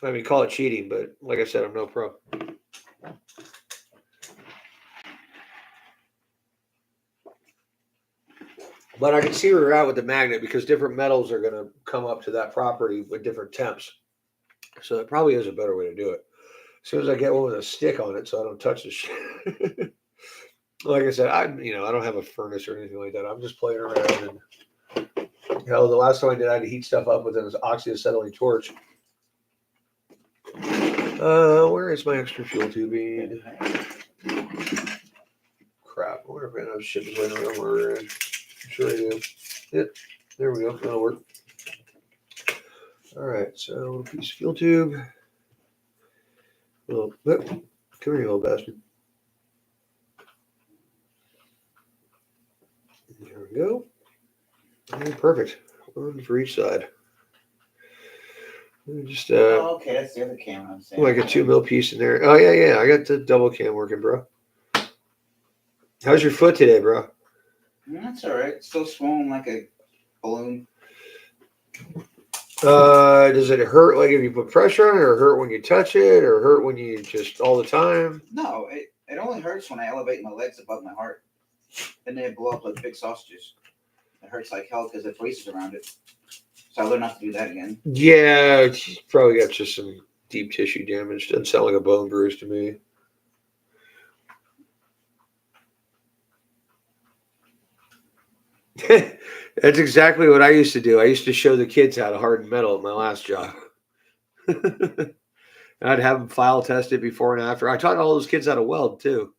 I mean, call it cheating, but like I said, I'm no pro. But I can see where you're at with the magnet because different metals are going to come up to that property with different temps. So it probably is a better way to do it. As soon as I get one with a stick on it, so I don't touch the shit. Like I said, I don't have a furnace or anything like that. I'm just playing around. And the last time I did, I had to heat stuff up with an oxyacetylene torch. Where is my extra fuel tubing? Crap. I wonder if I have shipping later on. I'm sure I do. Yep. There we go. That'll work. All right. So a little piece of fuel tube. Come here, you little bastard. There we go. Perfect. One for each side. Just okay, that's the other camera I'm saying. Like a 2 mil piece in there. Oh yeah. I got the double cam working, bro. How's your foot today, bro? That's all right. Still swollen like a balloon. Does it hurt like if you put pressure on it, or hurt when you touch it, or hurt when you just all the time? No, it only hurts when I elevate my legs above my heart. Then they blow up like big sausages. It hurts like hell because it braces around it. So I learned not to do that again. Yeah, it's probably got just some deep tissue damage. Doesn't sound like a bone bruise to me. That's exactly what I used to do. I used to show the kids how to harden metal at my last job. I'd have them file test it before and after. I taught all those kids how to weld too.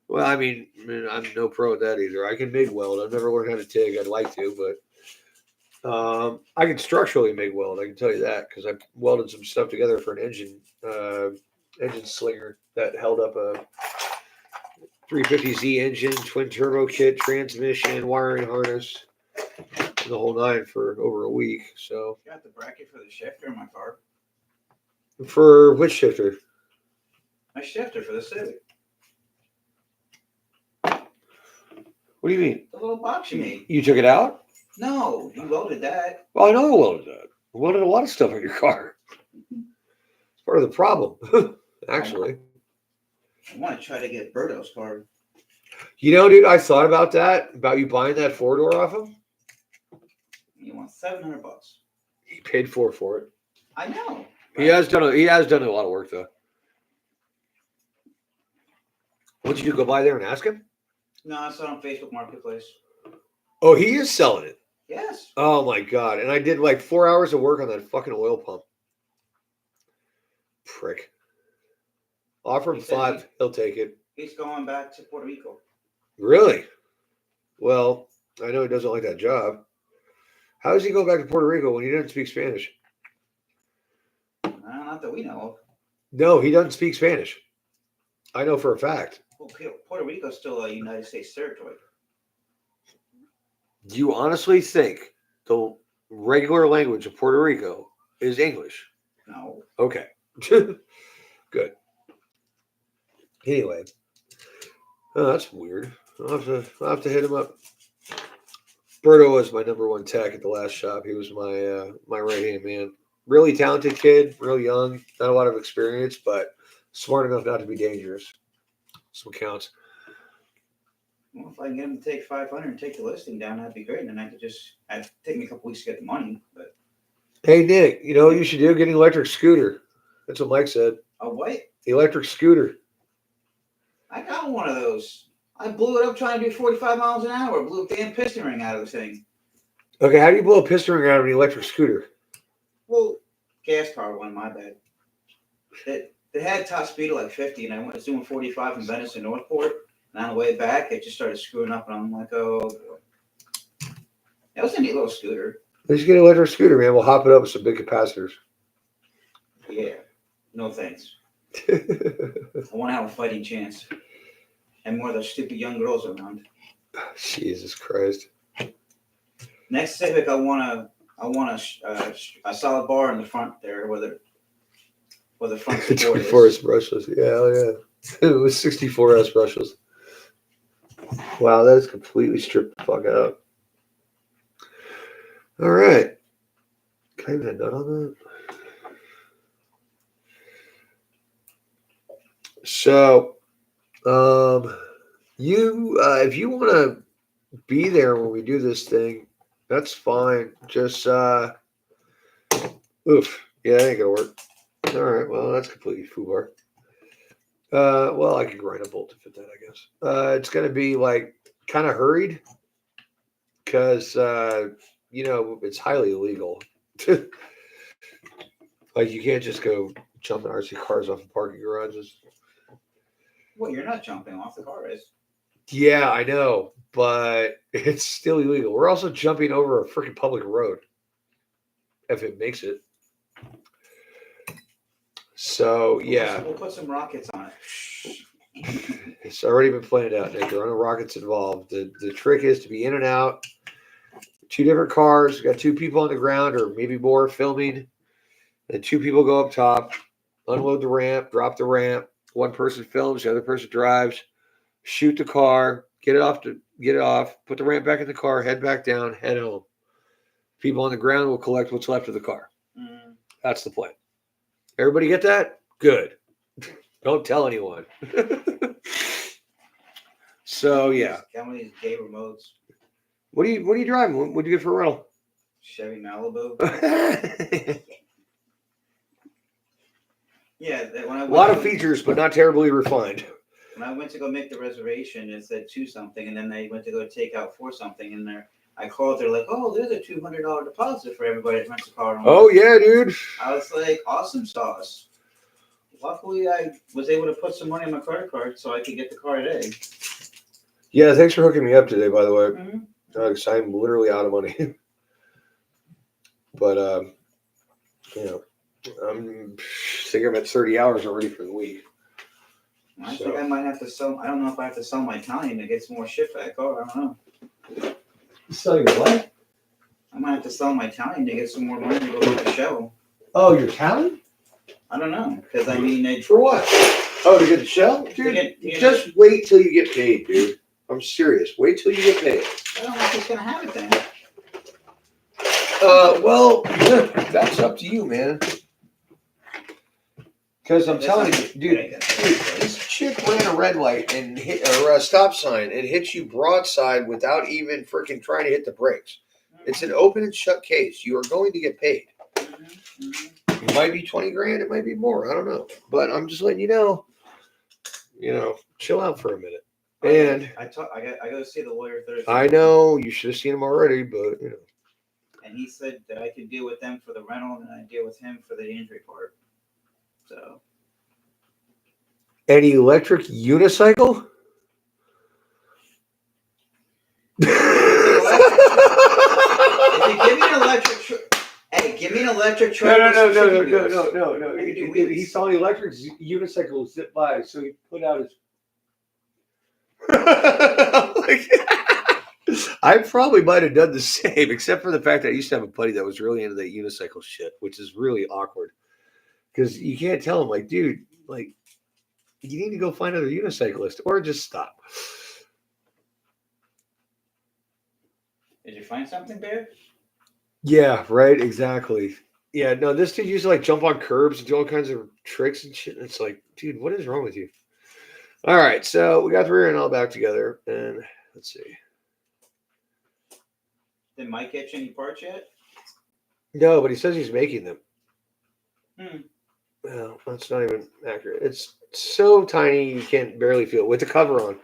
Well, I mean, I'm no pro at that either. I can MIG weld. I've never learned how to TIG. I'd like to, but I can structurally MIG weld. I can tell you that because I welded some stuff together for an engine slinger that held up a 350Z engine, twin turbo kit, transmission, wiring harness, the whole nine for over a week. So got the bracket for the shifter in my car. For which shifter? My shifter for the Civic. What do you mean? The little box you made. You took it out? No, you welded that. Well, I know I welded that. I welded a lot of stuff on your car. It's part of the problem, actually. I want to try to get Berto's car. Dude, I thought about that, about you buying that 4-door off him. You want $700? He paid $4 for it. I know. Right? He has done a lot of work though. What'd you do? Go by there and ask him? No, I saw it on Facebook Marketplace. Oh, he is selling it. Yes. Oh my god! And I did like 4 hours of work on that fucking oil pump. Prick. Offer him 5, he'll take it. He's going back to Puerto Rico. Really? Well, I know he doesn't like that job. How does he go back to Puerto Rico when he doesn't speak Spanish? Not that we know of. No, he doesn't speak Spanish. I know for a fact. Well, Puerto Rico's still a United States territory. Do you honestly think the regular language of Puerto Rico is English? No. Okay. Good. Anyway. Oh, that's weird. I'll have to hit him up. Berto was my number one tech at the last shop. He was my right hand man. Really talented kid, real young, not a lot of experience, but smart enough not to be dangerous. Some counts. Well, if I can get him to take 500 and take the listing down, that'd be great. And then I'd take me a couple weeks to get the money. But Hey Nick, you know what you should do? Get an electric scooter. That's what Mike said. a what? The electric scooter. I got one of those. I blew it up trying to do 45 miles an hour. Blew a damn piston ring out of the thing. Okay, how do you blow a piston ring out of an electric scooter? Well, gas car one, my bad. They had top speed of like 50, and I was doing 45 from Venice to Northport. And on the way back, it just started screwing up, and I'm like, oh, boy. That was a neat little scooter. Let's get an electric scooter, man. We'll hop it up with some big capacitors. Yeah. No thanks. I want to have a fighting chance. And more of those stupid young girls around. Jesus Christ. Next Civic, I want a solid bar in the front there, where the front support is. 24S brushless. Yeah. It was 64S brushless. Wow, that is completely stripped the fuck out. All right. Can I even have a nut on that? So, if you want to be there when we do this thing, that's fine. Just, oof. Yeah, that ain't gonna work. All right. Well, that's completely foobar. Well, I could grind a bolt to fit that, I guess. It's gonna be like kind of hurried because it's highly illegal. Like you can't just go jumping RC cars off of parking garages. Well, you're not jumping off the car is. Yeah, I know, but it's still illegal. We're also jumping over a freaking public road if it makes it. So yeah, We'll put some rockets on it. It's already been planned out, Nick. There are no rockets involved. The trick is to be in and out. Two different cars. You got two people on the ground or maybe more filming. And two people go up top, unload the ramp, drop the ramp. One person films, the other person drives. Shoot the car, get it off, put the ramp back in the car, head back down, head home. People on the ground will collect what's left of the car. Mm. That's the plan. Everybody get that? Good. Don't tell anyone. So yeah. Got one of these gay remotes. What are you driving? What do you get for a rental? Chevy Malibu. Yeah, a lot of features, but not terribly refined. When I went to go make the reservation, it said to something, and then they went to go take out for something, and I called. They're like, "Oh, there's a $200 deposit for everybody that rents a car." Oh yeah, dude. I was like, "Awesome sauce." Luckily, I was able to put some money on my credit card so I could get the car today. Yeah, thanks for hooking me up today. By the way, I'm literally out of money. But I'm think I'm at 30 hours already for the week. I think I might have to sell. I don't know if I have to sell my Italian to get some more shit for that car. I don't know. Sell your what? I might have to sell my Italian to get some more money to go get the shell. Oh, your Italian? I don't know, because I mean, for what? Oh, to get the shell, dude. Just wait till you get paid, dude. I'm serious. Wait till you get paid. I don't know if he's gonna have it then. Well, that's up to you, man. Because I'm telling you, dude, this chick ran a red light and or a stop sign and hit you broadside without even freaking trying to hit the brakes. It's an open and shut case. You are going to get paid. It might be 20 grand. It might be more. I don't know. But I'm just letting you know, chill out for a minute. And I go to see the lawyer Thursday. I know you should have seen him already, but And he said that I could deal with them for the rental and I deal with him for the injury part. So. An electric unicycle? If you give me an electric, Give me an electric No, truck. no, with no, some no, no, chicken no, wheels. no, no, no. I can do He wheels. saw the electric unicycle zip by, so he put out his. I probably might have done the same, except for the fact that I used to have a buddy that was really into that unicycle shit, which is really awkward because you can't tell him, like, dude, like, you need to go find another unicyclist or just stop. Did you find something, babe? Yeah, right, exactly. Yeah, no, this dude used to like jump on curbs and do all kinds of tricks and shit. And it's like, dude, what is wrong with you? All right, so we got the rear end all back together, and let's see. Did Mike get you any parts yet? No, but he says he's making them. Hmm. Well, that's not even accurate. It's so tiny you can't barely feel it with the cover on.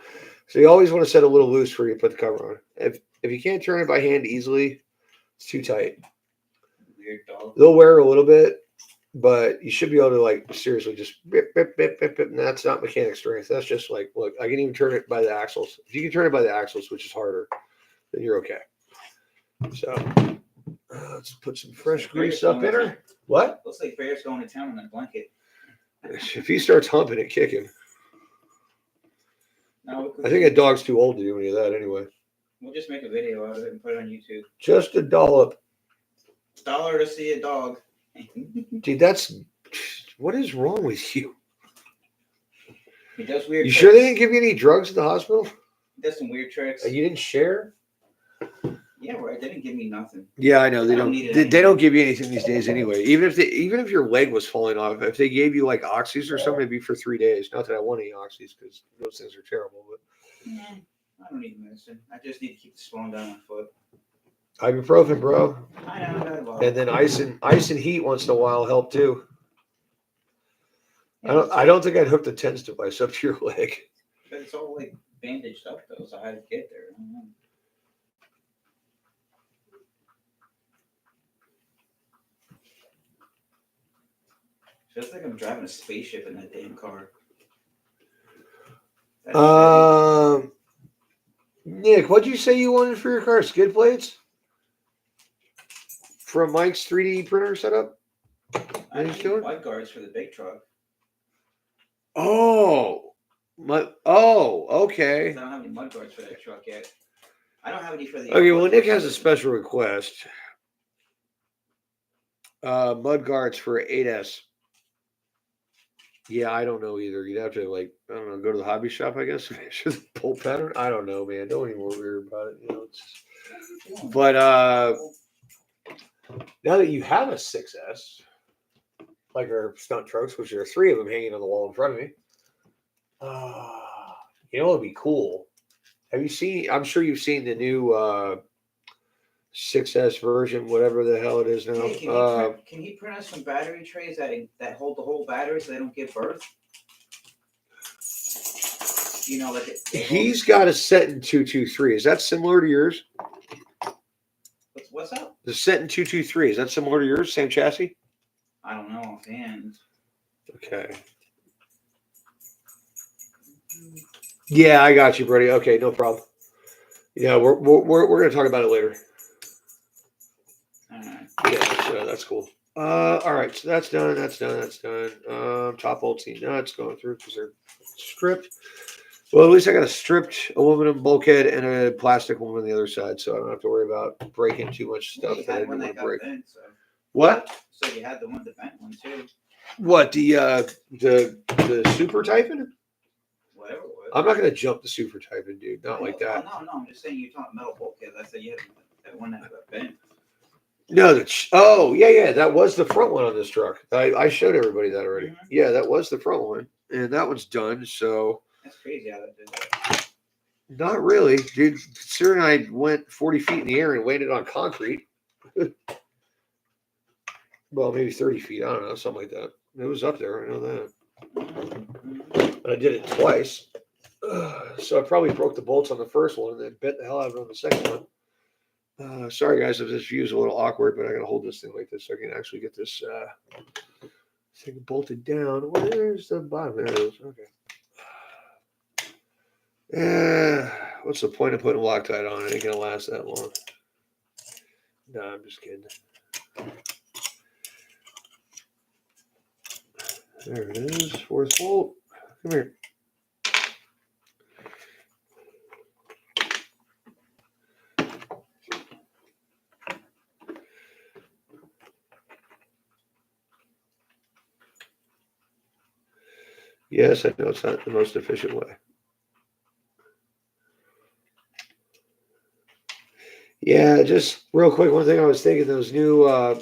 So you always want to set a little loose before you put the cover on. If you can't turn it by hand easily, it's too tight. Weird dog. They'll wear a little bit, but you should be able to like seriously just bip, bip, bip, bip, bip. And that's not mechanic strength. That's just like, look, I can even turn it by the axles. If you can turn it by the axles, which is harder, then you're okay. So let's put some fresh grease up in her. What? Looks like Bear's going to town on that blanket. If he starts humping it, kick him. No, I think a dog's too old to do any of that anyway. We'll just make a video out of it and put it on YouTube. Just a dollop. $1 to see a dog. Dude, that's what is wrong with you? He does weird You tricks. sure they didn't give you any drugs at the hospital? He does some weird tricks. You didn't share? Yeah, right. They didn't give me nothing. Yeah, I know they I don't don't. need it They anymore. don't give you anything these days anyway. Even if your leg was falling off, if they gave you like oxys or something, it'd be for 3 days. Not that I want any oxys because those things are terrible. But I don't need medicine. I just need to keep the swelling down my foot. ibuprofen, bro, I know. I got a lot. and then ice and heat once in a while help too. Yeah, I don't think I'd hook the TENS device up to your leg. But it's all like bandaged up though, so I had to get there. I don't know. Feels like I'm driving a spaceship in that damn car. That's heavy. Nick, what'd you say you wanted for your car? Skid plates from Mike's 3D printer setup? I you need doing? mud guards for the big truck. Okay. I don't have any mud guards for that truck yet. I don't have any for the. Okay, well, Nick has a special request. Mud guards for 8S. Yeah, I don't know either. You'd have to go to the hobby shop, I guess. Measure the bolt pattern. I don't know, man. Don't even worry about it. But now that you have a 6S, like our stunt trucks, which there are 3 of them hanging on the wall in front of me, it'd be cool. Have you seen? I'm sure you've seen the new 6S version, whatever the hell it is now. Hey, can he print us some battery trays that hold the whole battery so they don't give birth? He's got a Sentin 223. Is that similar to yours? What's up? The Sentin 223. Is that similar to yours? Same chassis? I don't know offhand. Okay. Yeah, I got you, Brady. Okay, no problem. Yeah, we're gonna talk about it later. Yeah, so that's cool. All right, so that's done. Top bolts need nuts going through because they're stripped. Well, at least I got a stripped aluminum bulkhead and a plastic one on the other side, so I don't have to worry about breaking too much stuff that I didn't want to break. Bent, so. What? So you had the bent one too. What, the super typing? Whatever it was. I'm not gonna jump the super typing, dude. Not like that. No, I'm just saying you're talking metal bulkhead. I said you had that one that got bent. No, yeah, that was the front one on this truck. I showed everybody that already. Mm-hmm. Yeah, that was the front one, and that one's done. So that's crazy how that did that. Not really, dude. Considering I went 40 feet in the air and landed on concrete. Well, maybe 30 feet. I don't know, something like that. It was up there. I know that. But I did it twice, so I probably broke the bolts on the first one and then bent the hell out of it on the second one. Sorry, guys, if this view is a little awkward, but I got to hold this thing like this so I can actually get this thing bolted down. Where's the bottom? There it is. Okay. What's the point of putting Loctite on? It ain't going to last that long. No, I'm just kidding. There it is. Fourth bolt. Come here. Yes, I know it's not the most efficient way. Yeah, just real quick, one thing I was thinking, those new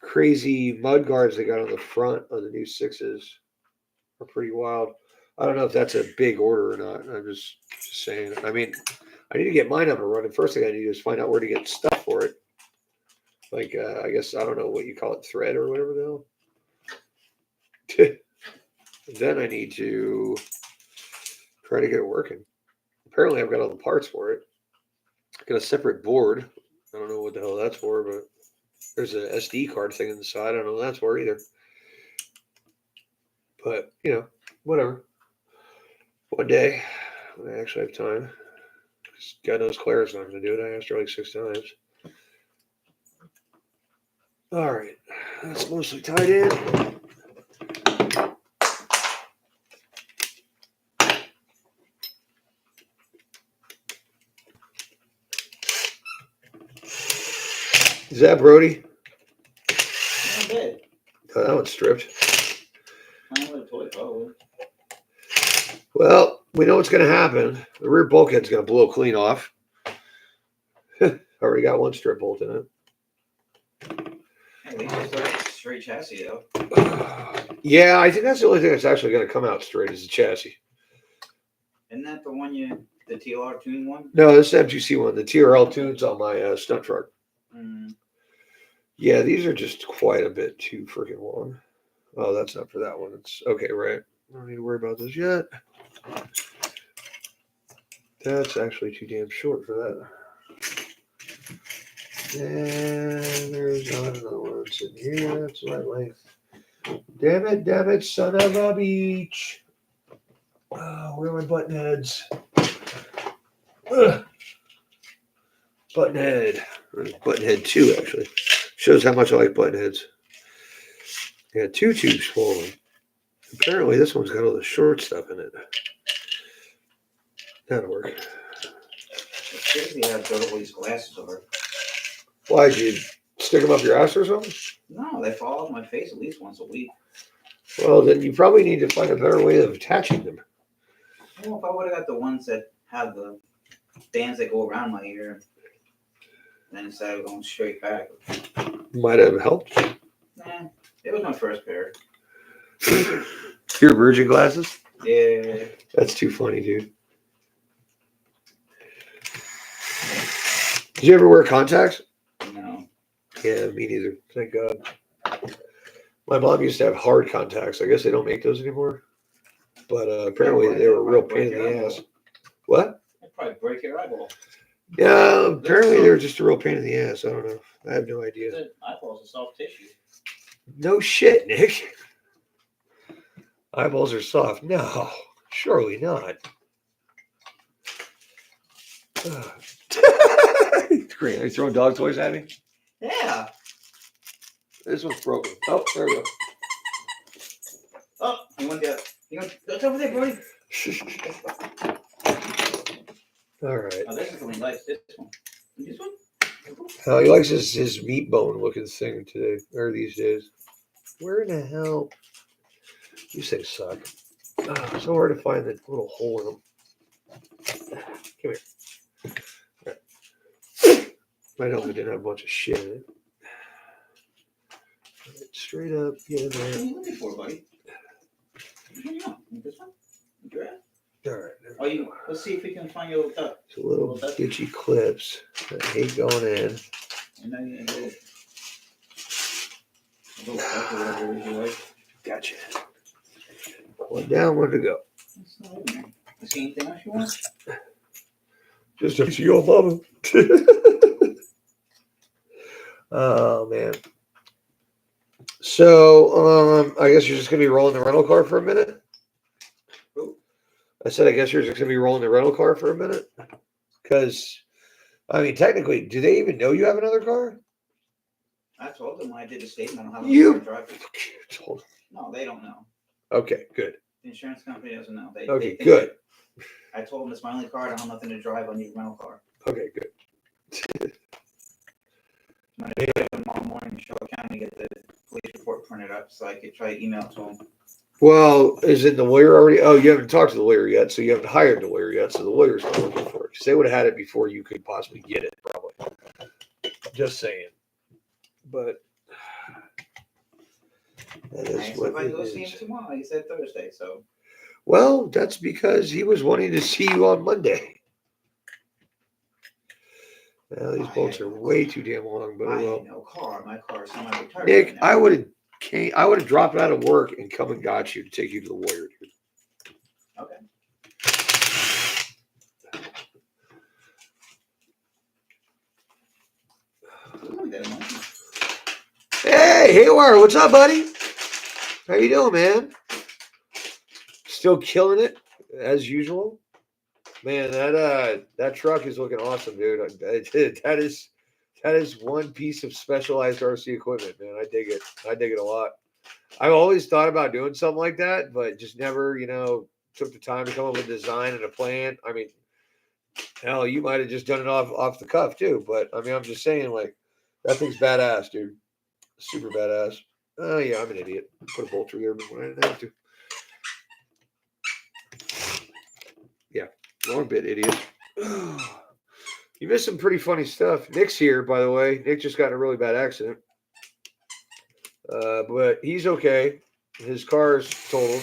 crazy mud guards they got on the front of the new sixes are pretty wild. I don't know if that's a big order or not. I'm just saying. I mean, I need to get mine up and running. First thing I need to do is find out where to get stuff for it. Like, I guess, I don't know what you call it, thread or whatever the hell. Then I need to try to get it working. Apparently, I've got all the parts for it. Got a separate board. I don't know what the hell that's for, but there's a SD card thing on the side. I don't know what that's for either. But, you know, whatever. One day, when I actually have time. God knows Claire's not going to do it. I asked her like 6 times. All right. That's mostly tied in. Is that Brody? Not bad. Oh, that one's stripped. I want a toy, probably. Well, we know what's going to happen. The rear bulkhead's going to blow clean off. Already got one strip bolt in it. At least it's like a straight chassis, though. Yeah, I think that's the only thing that's actually going to come out straight is the chassis. Isn't that the one the TLR tune one? No, this is MGC one. The TRL tune's on my stunt truck. Yeah, these are just quite a bit too freaking long. Oh, that's not for that one. It's okay, right? I don't need to worry about this yet. That's actually too damn short for that. And there's not another one sitting here. That's my length. Damn it, son of a beach. Oh, where are my button heads? Ugh. Button head. Button head 2, actually. Shows how much I like button heads. Yeah, 2 tubes full of them. Apparently, this one's got all the short stuff in it. That'll work. It's crazy how durable these glasses are. Why'd you stick them up your ass or something? No, they fall off my face at least once a week. Well, then you probably need to find a better way of attaching them. Well, if I would have got the ones that have the bands that go around my ear, then instead of going straight back. Might have helped. Nah, it was my first pair. Your Virgin glasses? Yeah. That's too funny, dude. Did you ever wear contacts? No. Yeah, me neither. Thank God. My mom used to have hard contacts. I guess they don't make those anymore. But apparently they were a real pain in the ass. What? They'd probably break your eyeball. Yeah, apparently they were just a real pain in the ass. I don't know. I have no idea. The eyeball's a soft tissue. No shit, Nick. Eyeballs are soft. No, surely not. Great. Are you throwing dog toys at me? Yeah. This one's broken. Oh, there we go. Oh, that's over there, Brody. All right. Oh, this is the one he likes. This one. This one? He likes his meat bone looking thing today, or these days. Where in the hell? These things suck. Oh, so hard to find the little hole in them. Come here. Right. Might help if it didn't have a bunch of shit in it. Right, straight up, get in What are there. you looking for, buddy? This one? Grab? All right. Let's see if we can find your duck. It's a little bitchy clips. I hate going in. And then you go. A little duck or whatever it is you like. Gotcha. One down, one to go. It's not in there. You see anything else you want? Just to see your mama. Oh man. So I guess you're just gonna be rolling the rental car for a minute. Who? I said I guess you're just gonna be rolling the rental car for a minute. Because I mean technically, do they even know you have another car? I told them when I did the statement on how You to drive. told them. No, they don't know. Okay, good. The insurance company doesn't know. They Okay, think good. I told them it's my only car. I don't have nothing to drive. I need a rental car. Okay, good. I'm going to go tomorrow morning to Charlotte County to get the police report printed up so I could try to email it to them. Well, is it the lawyer already? Oh, you haven't talked to the lawyer yet, so you haven't hired the lawyer yet, so the lawyer's not looking for it. Because they would have had it before you could possibly get it, probably. Just saying. But that I is asked what if I it go see him is. tomorrow. He said Thursday, so. Well, that's because he was wanting to see you on Monday. Well, these bolts are way too damn long, but I well. had no car. My car is semi-retired. Nick, right now. I would have dropped out of work and come and got you to take you to the lawyer, dude. Okay. Hey, Hayward, what's up, buddy? How you doing, man? Still killing it as usual. Man, that truck is looking awesome, dude. That is one piece of specialized RC equipment, man. I dig it. I dig it a lot. I've always thought about doing something like that, but just never, took the time to come up with a design and a plan. I mean, hell, you might have just done it off the cuff too. But I mean, I'm just saying, like, that thing's badass, dude. Super badass. Oh yeah, I'm an idiot. Put a bolt through there when I didn't have to. Yeah, you're a bit idiot. You missed some pretty funny stuff. Nick's here, by the way. Nick just got in a really bad accident. But he's okay. His car's totaled.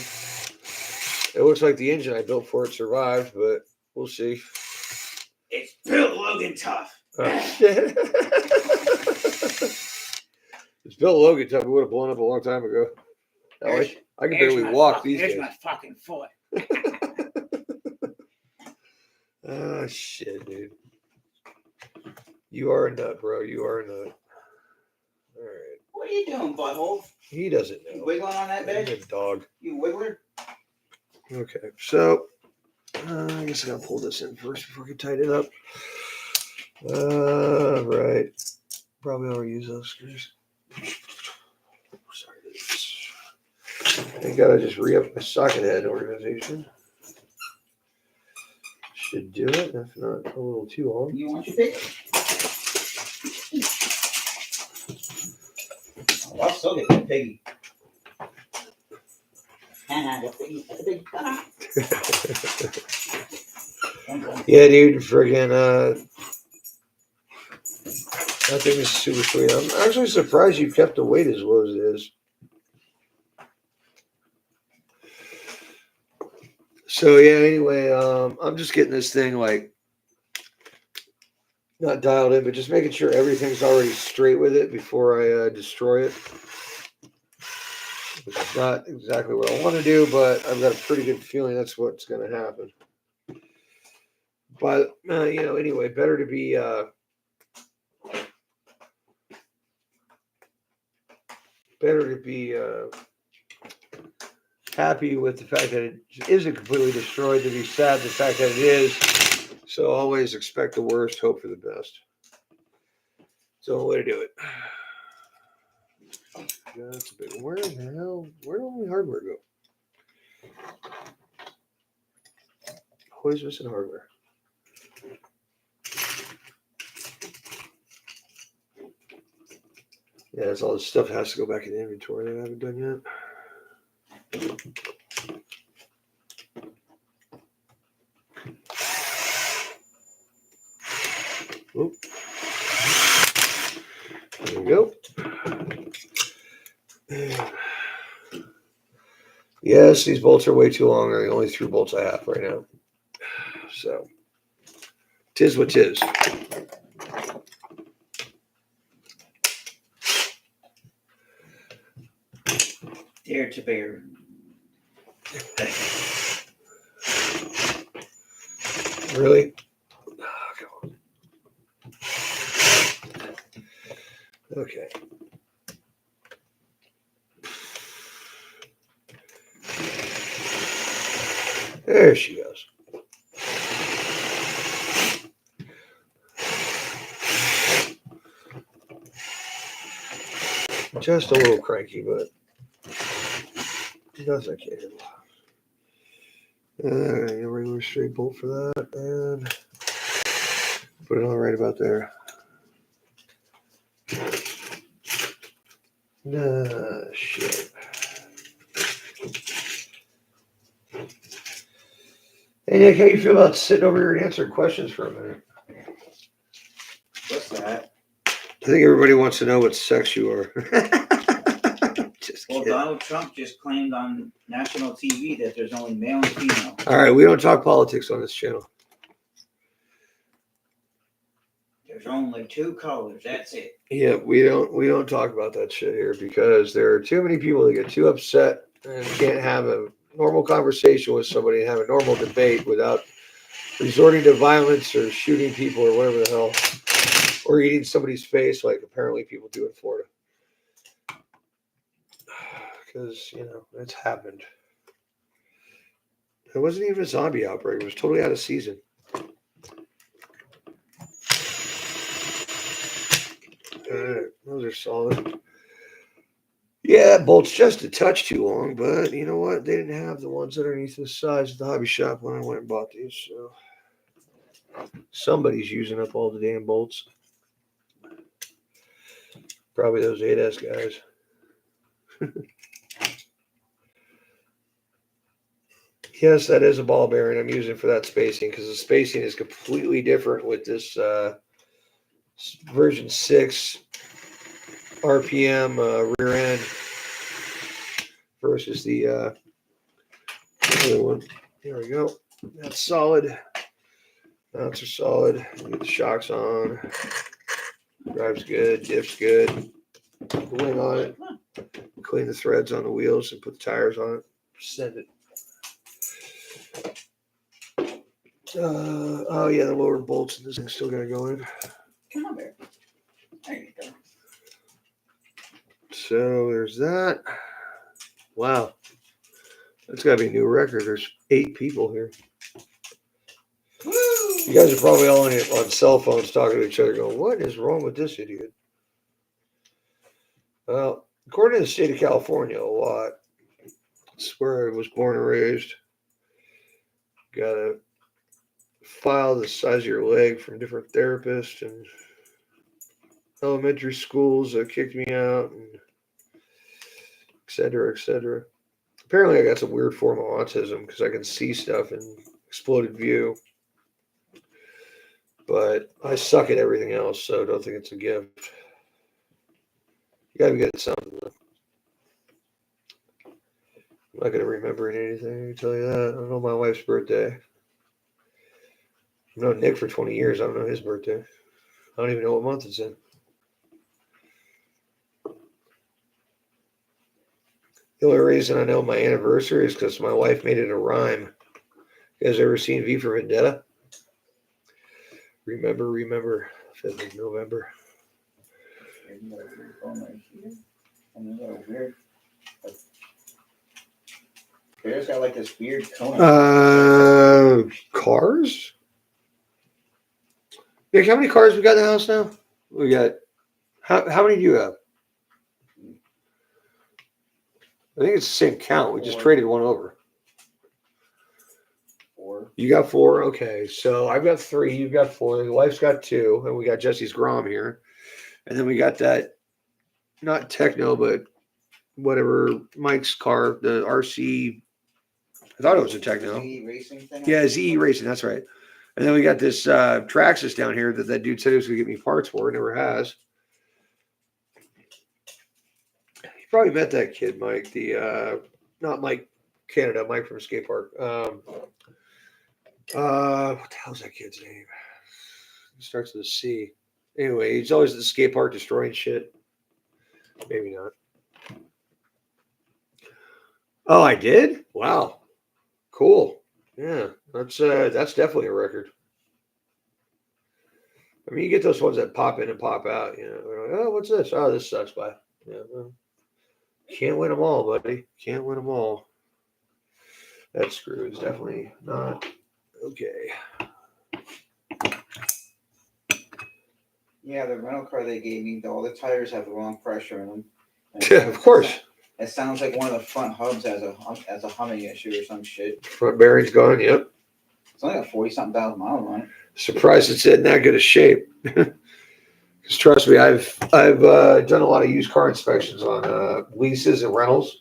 It looks like the engine I built for it survived, but we'll see. It's Bill Logan tough. Oh, shit. It's Bill Logan tough. It would have blown up a long time ago. I can barely walk these days. Here's my fucking foot. Oh, shit, dude. You are a nut, bro. You are a nut. All right. What are you doing, butthole? He doesn't know. You wiggling on that bed? He's a dog. You wiggler? Okay, so I guess I gotta pull this in first before I can tighten it up. Right. Probably ought to use those screws. Sorry. I gotta just re-up my socket head organization. Should do it, if not a little too long. You want your pig? Oh, I'll still get that piggy. Yeah, dude, friggin' that thing is super sweet. I'm actually surprised you kept the weight as low as it is. So yeah, anyway, I'm just getting this thing like not dialed in, but just making sure everything's already straight with it before I destroy it. Which is not exactly what I want to do, but I've got a pretty good feeling that's what's going to happen. But anyway, better to be happy with the fact that it isn't completely destroyed, to be sad the fact that it is. So always expect the worst, hope for the best. It's the only way to do it. That's a big. Where the hell? Where did all my hardware go? Always missing hardware. Yeah, that's all this stuff has to go back in the inventory that I haven't done yet. Oop. There we go. Yes, these bolts are way too long. They're the only 3 bolts I have right now. So, tis what tis. Dare to bear. Really? Oh, come on. Okay. There she goes. Just a little cranky, but That's a cable. A regular straight bolt for that, and put it on right about there. Shit. Hey Nick, how you feel about sitting over here and answering questions for a minute? What's that? I think everybody wants to know what sex you are. Just Well, kidding. Donald Trump just claimed on national TV that there's only male and female. All right, we don't talk politics on this channel. There's only two colors. That's it. Yeah, we don't talk about that shit here because there are too many people that get too upset and can't have a normal conversation with somebody and have a normal debate without resorting to violence or shooting people or whatever the hell, or eating somebody's face like apparently people do in Florida. Because, it's happened. It wasn't even a zombie outbreak. It was totally out of season. All right, those are solid. Yeah, bolt's just a touch too long, but you know what? They didn't have the ones underneath the size of the hobby shop when I went and bought these, so somebody's using up all the damn bolts. Probably those 8S guys. Yes, that is a ball bearing I'm using for that spacing because the spacing is completely different with this version 6 RPM rear end versus the other one. There we go. That's solid. Mounts are solid. Get the shocks on. Drives good. Dips good. Put the wing on it. Clean the threads on the wheels and put the tires on it. Send it. Oh yeah, the lower bolts in this thing still gotta go in. Come on, Bear. There you go. So there's that. Wow. That's gotta be a new record. There's 8 people here. Woo! You guys are probably all on cell phones talking to each other going, what is wrong with this idiot? Well, according to the state of California, a lot. It's where I was born and raised. Gotta file the size of your leg from different therapists and elementary schools that kicked me out, and et cetera, et cetera. Apparently, I got some weird form of autism because I can see stuff in exploded view. But I suck at everything else, so I don't think it's a gift. You gotta be good at something. I'm not gonna remember anything, I can tell you that. I don't know my wife's birthday. I've known Nick for 20 years. I don't know his birthday. I don't even know what month it's in. The only reason I know my anniversary is because my wife made it a rhyme. You guys ever seen V for Vendetta? Remember, 5th of November. Bear's got like this weird cone. Cars? Nick, how many cars we got in the house now? We got, how many do you have? I think it's the same count. We just traded one over. 4. You got 4? Okay. So I've got 3. You've got 4. The wife's got 2. And we got Jesse's Grom here. And then we got that, not Techno, but whatever, Mike's car, the RC. I thought it was a Techno. ZE Racing thing? Yeah, ZE Racing. That's right. And then we got this Traxxas down here that dude said he was going to get me parts for. Never has. You probably met that kid, Mike. The not Mike Canada, Mike from skate park. What the hell's that kid's name? It starts with a C. Anyway, he's always at the skate park destroying shit. Maybe not. Oh, I did? Wow. Cool. Yeah, that's definitely a record. I mean, you get those ones that pop in and pop out. They're like, oh, what's this? Oh, this sucks. Bye. Yeah, well, can't win them all, buddy. Can't win them all. That screw is definitely not okay. Yeah, the rental car they gave me, all the tires have the wrong pressure in them. Of course. It sounds like one of the front hubs has a humming issue or some shit. Front bearing's gone. Yep. It's only got 40-something thousand miles on it. Surprised it's in that good a shape. Because trust me, I've done a lot of used car inspections on leases and rentals.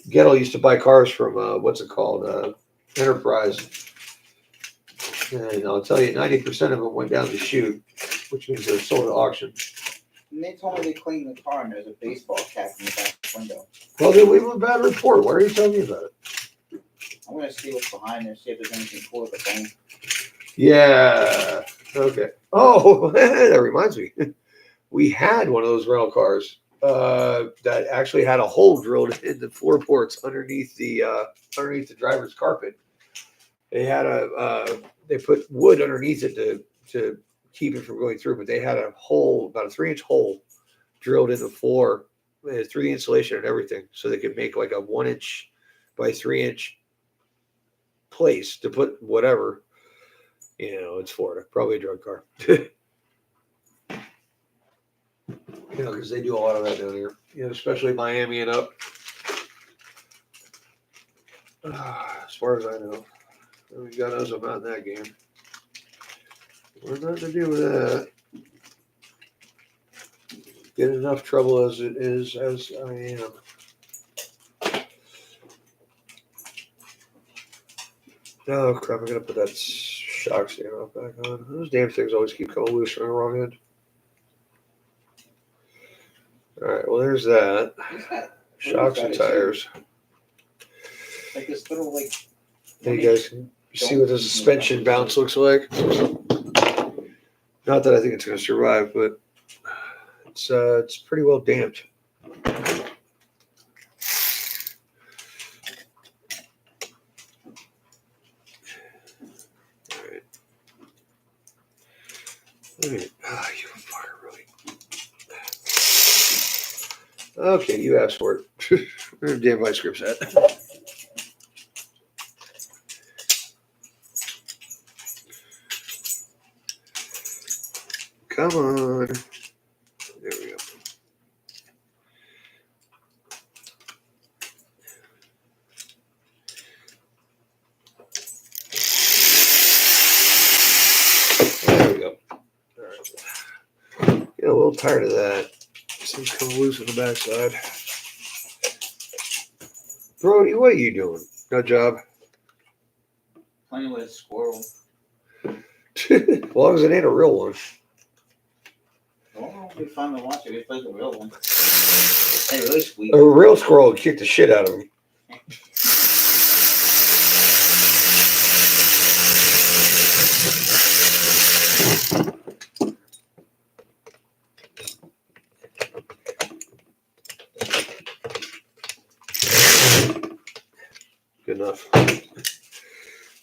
Gettle used to buy cars from what's it called, Enterprise, and I'll tell you, 90% of them went down the chute, which means they're sold at auction. And they told me they cleaned the car and there's a baseball cap in the back window. Well, they leave them a bad report. Why are you telling me about it? I'm gonna see what's behind there, see if there's anything cool with the phone. Yeah. Okay. Oh, that reminds me. We had one of those rental cars that actually had a hole drilled in the floorboards underneath the driver's carpet. They had they put wood underneath it to keep it from going through, but they had a hole, about a 3-inch hole, drilled in the floor through the insulation and everything, so they could make like a 1-inch by 3-inch place to put whatever. You know, it's Florida, probably a drug car. You know, because they do a lot of that down here. You know, especially Miami and up. As far as I know, God knows I'm not in that game. We're not to do with that. Get enough trouble as it is, as I am. Oh crap! I gotta put that shock stand off back on. Those damn things always keep coming loose on the wrong end. All right, well, there's that. Shocks and tires. Like this little, like. There you guys can see what the suspension bounce looks like. Not that I think it's going to survive, but it's pretty well damped. All right. You fire really. Okay, you asked for it. Where the damn vice grips at? Come on. There we go. There we go. All right. Get a little tired of that. Things coming loose on the backside. Brody, what are you doing? No job. Playing with a squirrel. As long as it ain't a real one. Well, it'll be fun to watch if it plays a real one. They really squeak. A real squirrel would kick the shit out of him. Good enough.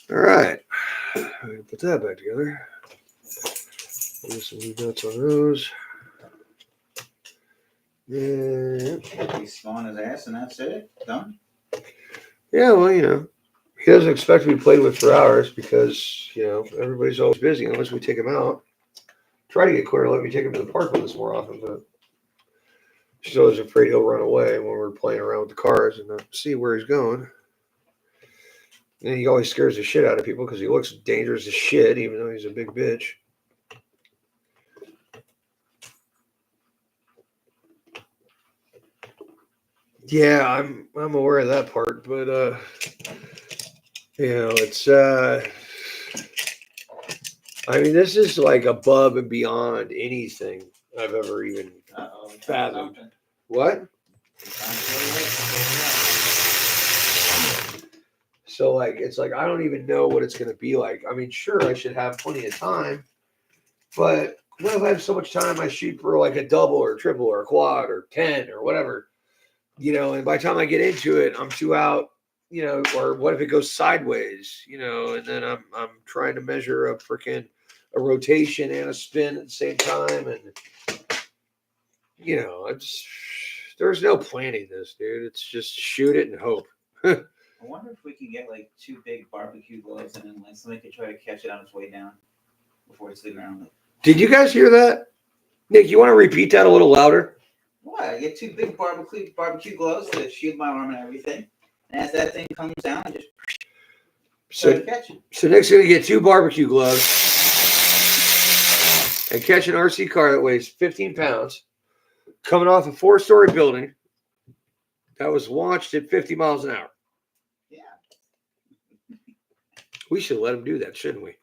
All right. Put that back together. There's some new nuts on those. Yeah. He's smelling his ass and that's it? Done? Yeah, well, you know, he doesn't expect to be played with for hours because, you know, everybody's always busy unless we take him out. Try to get Claire to let me take him to the park with us more often, but she's always afraid he'll run away when we're playing around with the cars and not see where he's going. And he always scares the shit out of people because he looks dangerous as shit, even though he's a big bitch. Yeah, I'm aware of that part, but you know, it's I mean, this is like above and beyond anything I've ever even fathomed. What? So like, it's like I don't even know what it's going to be like. I mean, sure, I should have plenty of time, but what if I have so much time I shoot for like a double or a triple or a quad or 10 or whatever, you know, and by the time I get into it, I'm too out, you know, or what if it goes sideways, you know, and then I'm trying to measure a rotation and a spin at the same time. And, you know, there's no planning this, dude. It's just shoot it and hope. I wonder if we can get like 2 big barbecue gloves and then like somebody could try to catch it on its way down before it's the ground. Did you guys hear that? Nick, you want to repeat that a little louder? What? I get 2 big barbecue gloves to shield my arm and everything. And as that thing comes down, I just catch it. So Nick's gonna get 2 barbecue gloves and catch an RC car that weighs 15 pounds, coming off a 4-story building that was launched at 50 miles an hour. Yeah. We should let him do that, shouldn't we?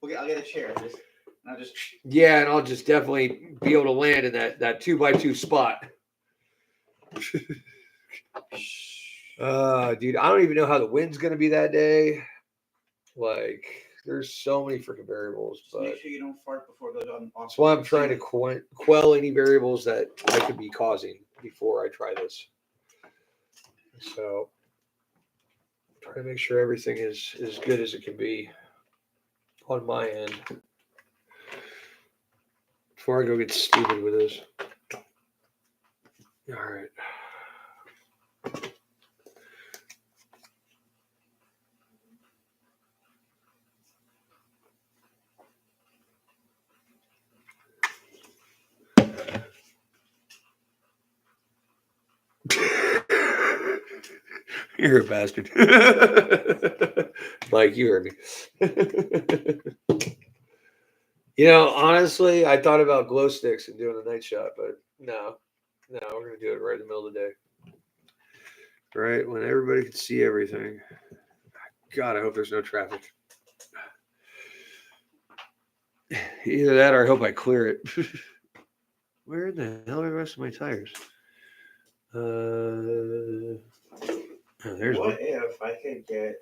Okay, I'll get a chair. Yeah, and I'll just definitely be able to land in that 2x2 spot. Dude, I don't even know how the wind's gonna be that day. Like, there's so many freaking variables. But make sure you don't fart before it goes on. That's why I'm trying to quell any variables that I could be causing before I try this. So, try to make sure everything is as good as it can be on my end before I go get stupid with this. All right. You're a bastard. Mike, you heard me. Honestly, I thought about glow sticks and doing a night shot, but no, we're going to do it right in the middle of the day. Right when everybody can see everything. God, I hope there's no traffic. Either that or I hope I clear it. Where the hell are the rest of my tires? There's what one. if I could get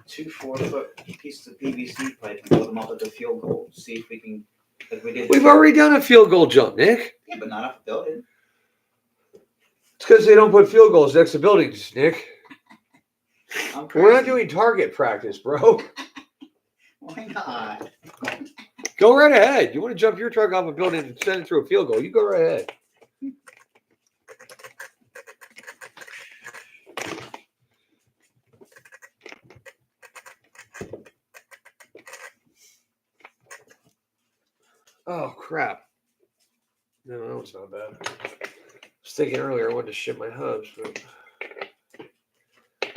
2 4-foot pieces of PVC pipe and build them up at the field goal? See if we can, like we did. We've already done a field goal jump, Nick. Yeah, but not off the building. It's because they don't put field goals next to buildings, Nick. We're not doing target practice, bro. Why not? Go right ahead. You want to jump your truck off a building and send it through a field goal, you go right ahead. Oh, crap. No, that one's not bad. I was thinking earlier I wanted to ship my hubs, but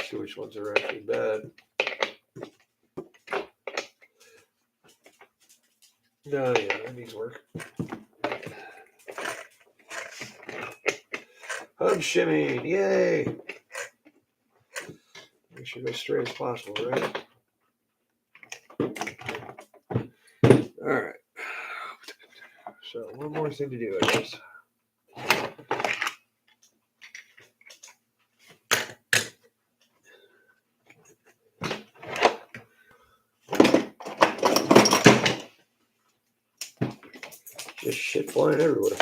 see which ones are actually bad. No, yeah, that needs work. Hub shimming, yay! Make sure go straight as possible, right? All right. So one more thing to do, I guess. Just shit flying everywhere.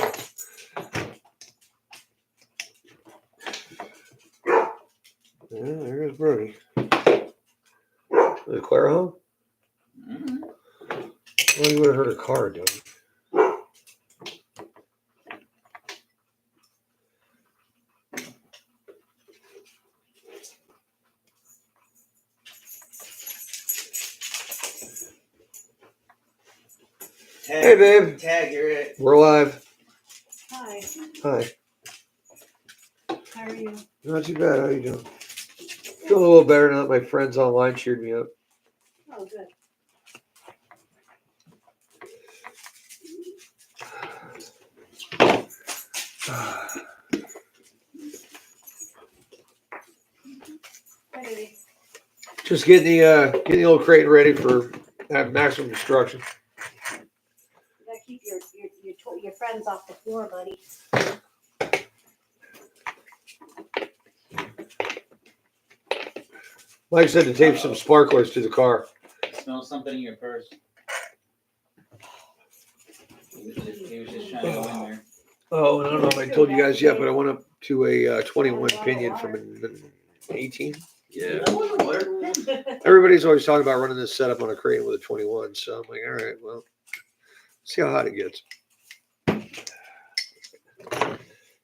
Yeah, there's Brody. Is Clara home? Mm-hmm. Well, you would have heard her car doing. Hey, babe. Tag, you're it. We're live. Hi. Hi. How are you? Not too bad. How you doing? Feeling a little better now that my friends online cheered me up. Oh, good. Hi, baby. Just getting the old crate ready for maximum destruction. You gotta keep your friends off the floor, buddy. Mike said to tape some sparklers to the car. I smell something in your purse. He was just trying to go in there. Oh, and I don't know if I told you guys yet, but I went up to a 21 pinion from an 18. Yeah. Everybody's always talking about running this setup on a crate with a 21. So I'm like, all right, well, see how hot it gets.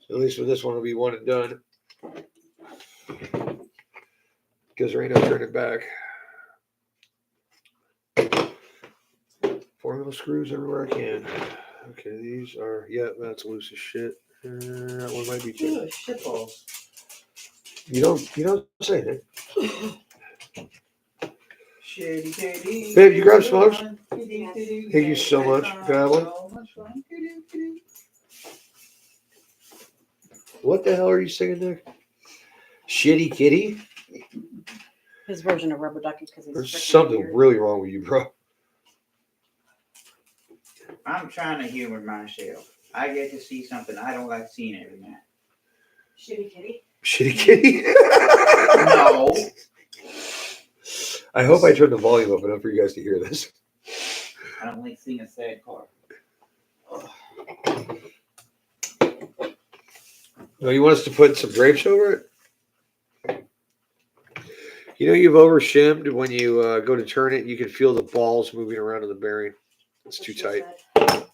So at least with this one, it'll be one and done. Because there ain't no turning back. 4 little screws everywhere I can. Okay, these are, yeah, that's loose as shit. That one might be too. Ugh, shitballs. You don't say that. Shitty kitty. Babe, you grab smokes? Thank Thank you so much. Grab one. What the hell are you singing there? Shitty kitty? His version of rubber ducky because he's There's freaking something weird. really wrong with you, bro. I'm trying to humor myself. I get to see something I don't like seeing every night. Shitty kitty. Shitty kitty? No. I hope I turned the volume up enough for you guys to hear this. I don't like seeing a sad car. Ugh. No, you want us to put some drapes over it? You know you've over shimmed when you go to turn it. You can feel the balls moving around in the bearing. It's too tight. A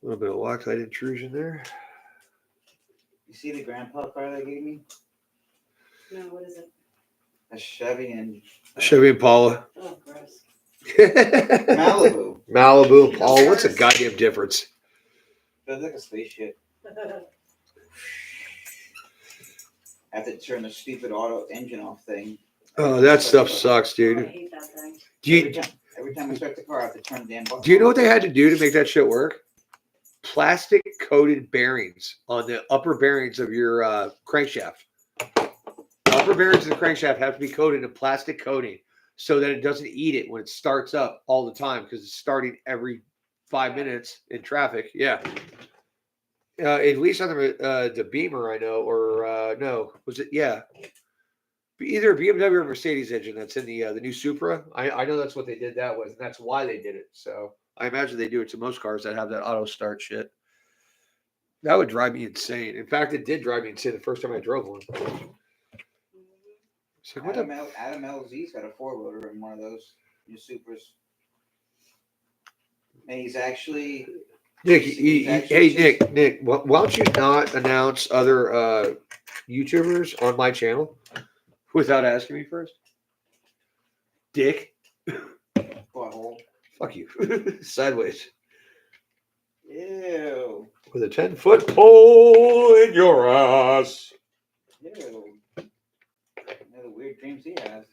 little bit of Loctite intrusion there. You see the grandpa car they gave me? No, what is it? A Chevy and Chevy Impala. Oh, gross. Malibu. Malibu Impala. What's the goddamn difference? Feels like a spaceship. I have to turn the stupid auto engine off thing. Oh, that stuff sucks, I dude. hate that thing. Every time I start the car, I have to turn the damn button. Do you know what they had to do to make that shit work? Plastic coated bearings on the upper bearings of your crankshaft. The upper bearings of the crankshaft have to be coated in plastic coating so that it doesn't eat it when it starts up all the time because it's starting every 5 minutes in traffic. Yeah. At least on the Beamer, I know, or no, was it? Yeah. Either a BMW or Mercedes engine that's in the new Supra. I know that's what they did that with, and that's why they did it. So I imagine they do it to most cars that have that auto start shit. That would drive me insane. In fact, it did drive me insane the first time I drove one. It's like, what Adam, the? Adam LZ's got a 4-wheeler in one of those new Supras. And he's actually... Nick, actually Nick, why don't you not announce other YouTubers on my channel without asking me first? Dick. Butthole. Fuck you. Sideways. Ew. With a 10-foot pole in your ass. Ew. You know the weird dreams he has.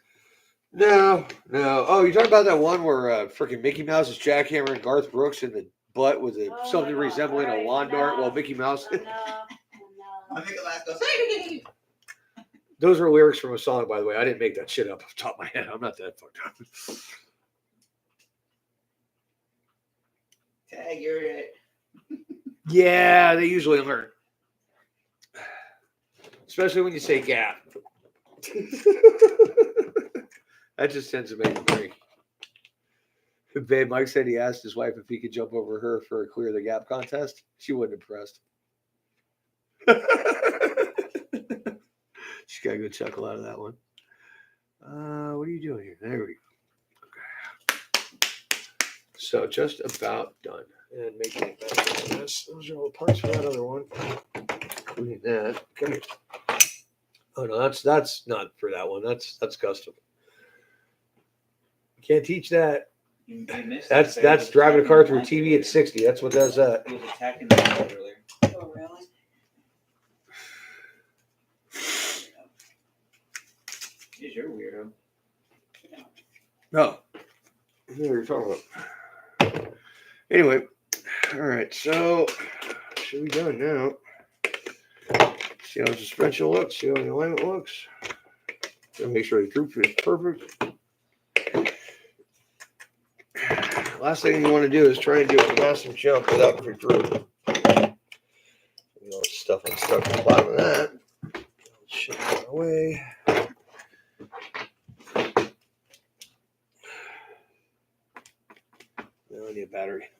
No. Oh, you're talking about that one where freaking Mickey Mouse is jackhammering Garth Brooks in the butt with something resembling a lawn dart while Mickey Mouse. No. I make it laugh. Goes, Those are lyrics from a song, by the way. I didn't make that shit up off the top of my head. I'm not that fucked up. Tag, you're it. Yeah, they usually learn. Especially when you say gap. That just tends to make them break. Babe, Mike said he asked his wife if he could jump over her for a clear the gap contest. She wasn't impressed. She got a good chuckle out of that one. What are you doing here? There we go. Okay. So just about done. And making it better than this. Those are all the parts for that other one. Including that. Come here. Oh no, that's not for that one. That's custom. You can't teach that. You missed That's it. driving a car through TV at 60. That's what does that. He was attacking the ball earlier. Oh, really? You're weirdo. No. What are you talking about? Anyway, all right. So, should be done now. See how the suspension looks. See how the alignment looks. Gotta make sure the group is perfect. Last thing you want to do is try and do a massive jump without free through. All the stuff I'm stuck at the bottom of that. Shit out of the way. Now I need a battery.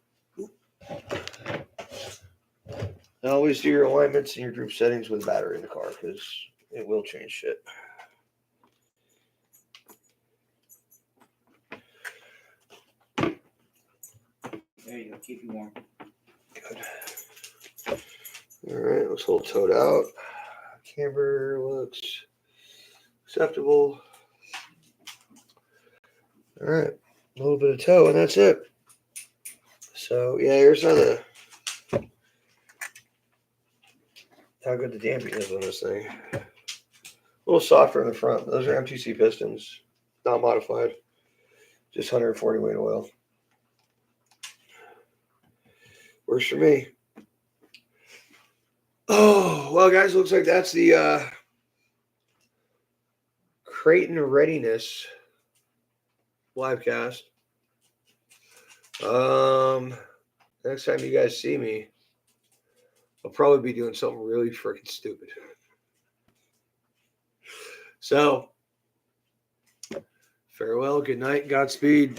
Always do your alignments and your group settings with a battery in the car because it will change shit. There you go. Keep you warm. Good. All right, let's hold toad out. Camber looks acceptable. All right, a little bit of toe, and that's it. So yeah, here's how good the damping is on this thing. A little softer in the front. Those are MTC pistons, not modified. Just 140 weight oil. Works for me. Oh, well, guys, looks like that's the Kraton Readiness live cast. Next time you guys see me, I'll probably be doing something really freaking stupid. So, farewell, good night, Godspeed.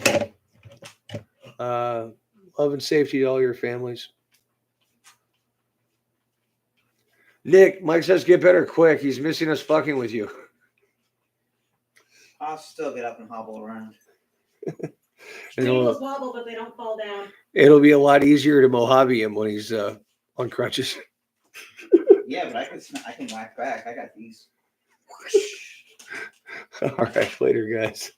Love and safety to all your families. Nick, Mike says get better quick. He's missing us fucking with you. I'll still get up and hobble around. Tables wobble, but they don't fall down. It'll be a lot easier to Mojave him when he's on crutches. Yeah, but I can whack back. I got these. All right, later, guys.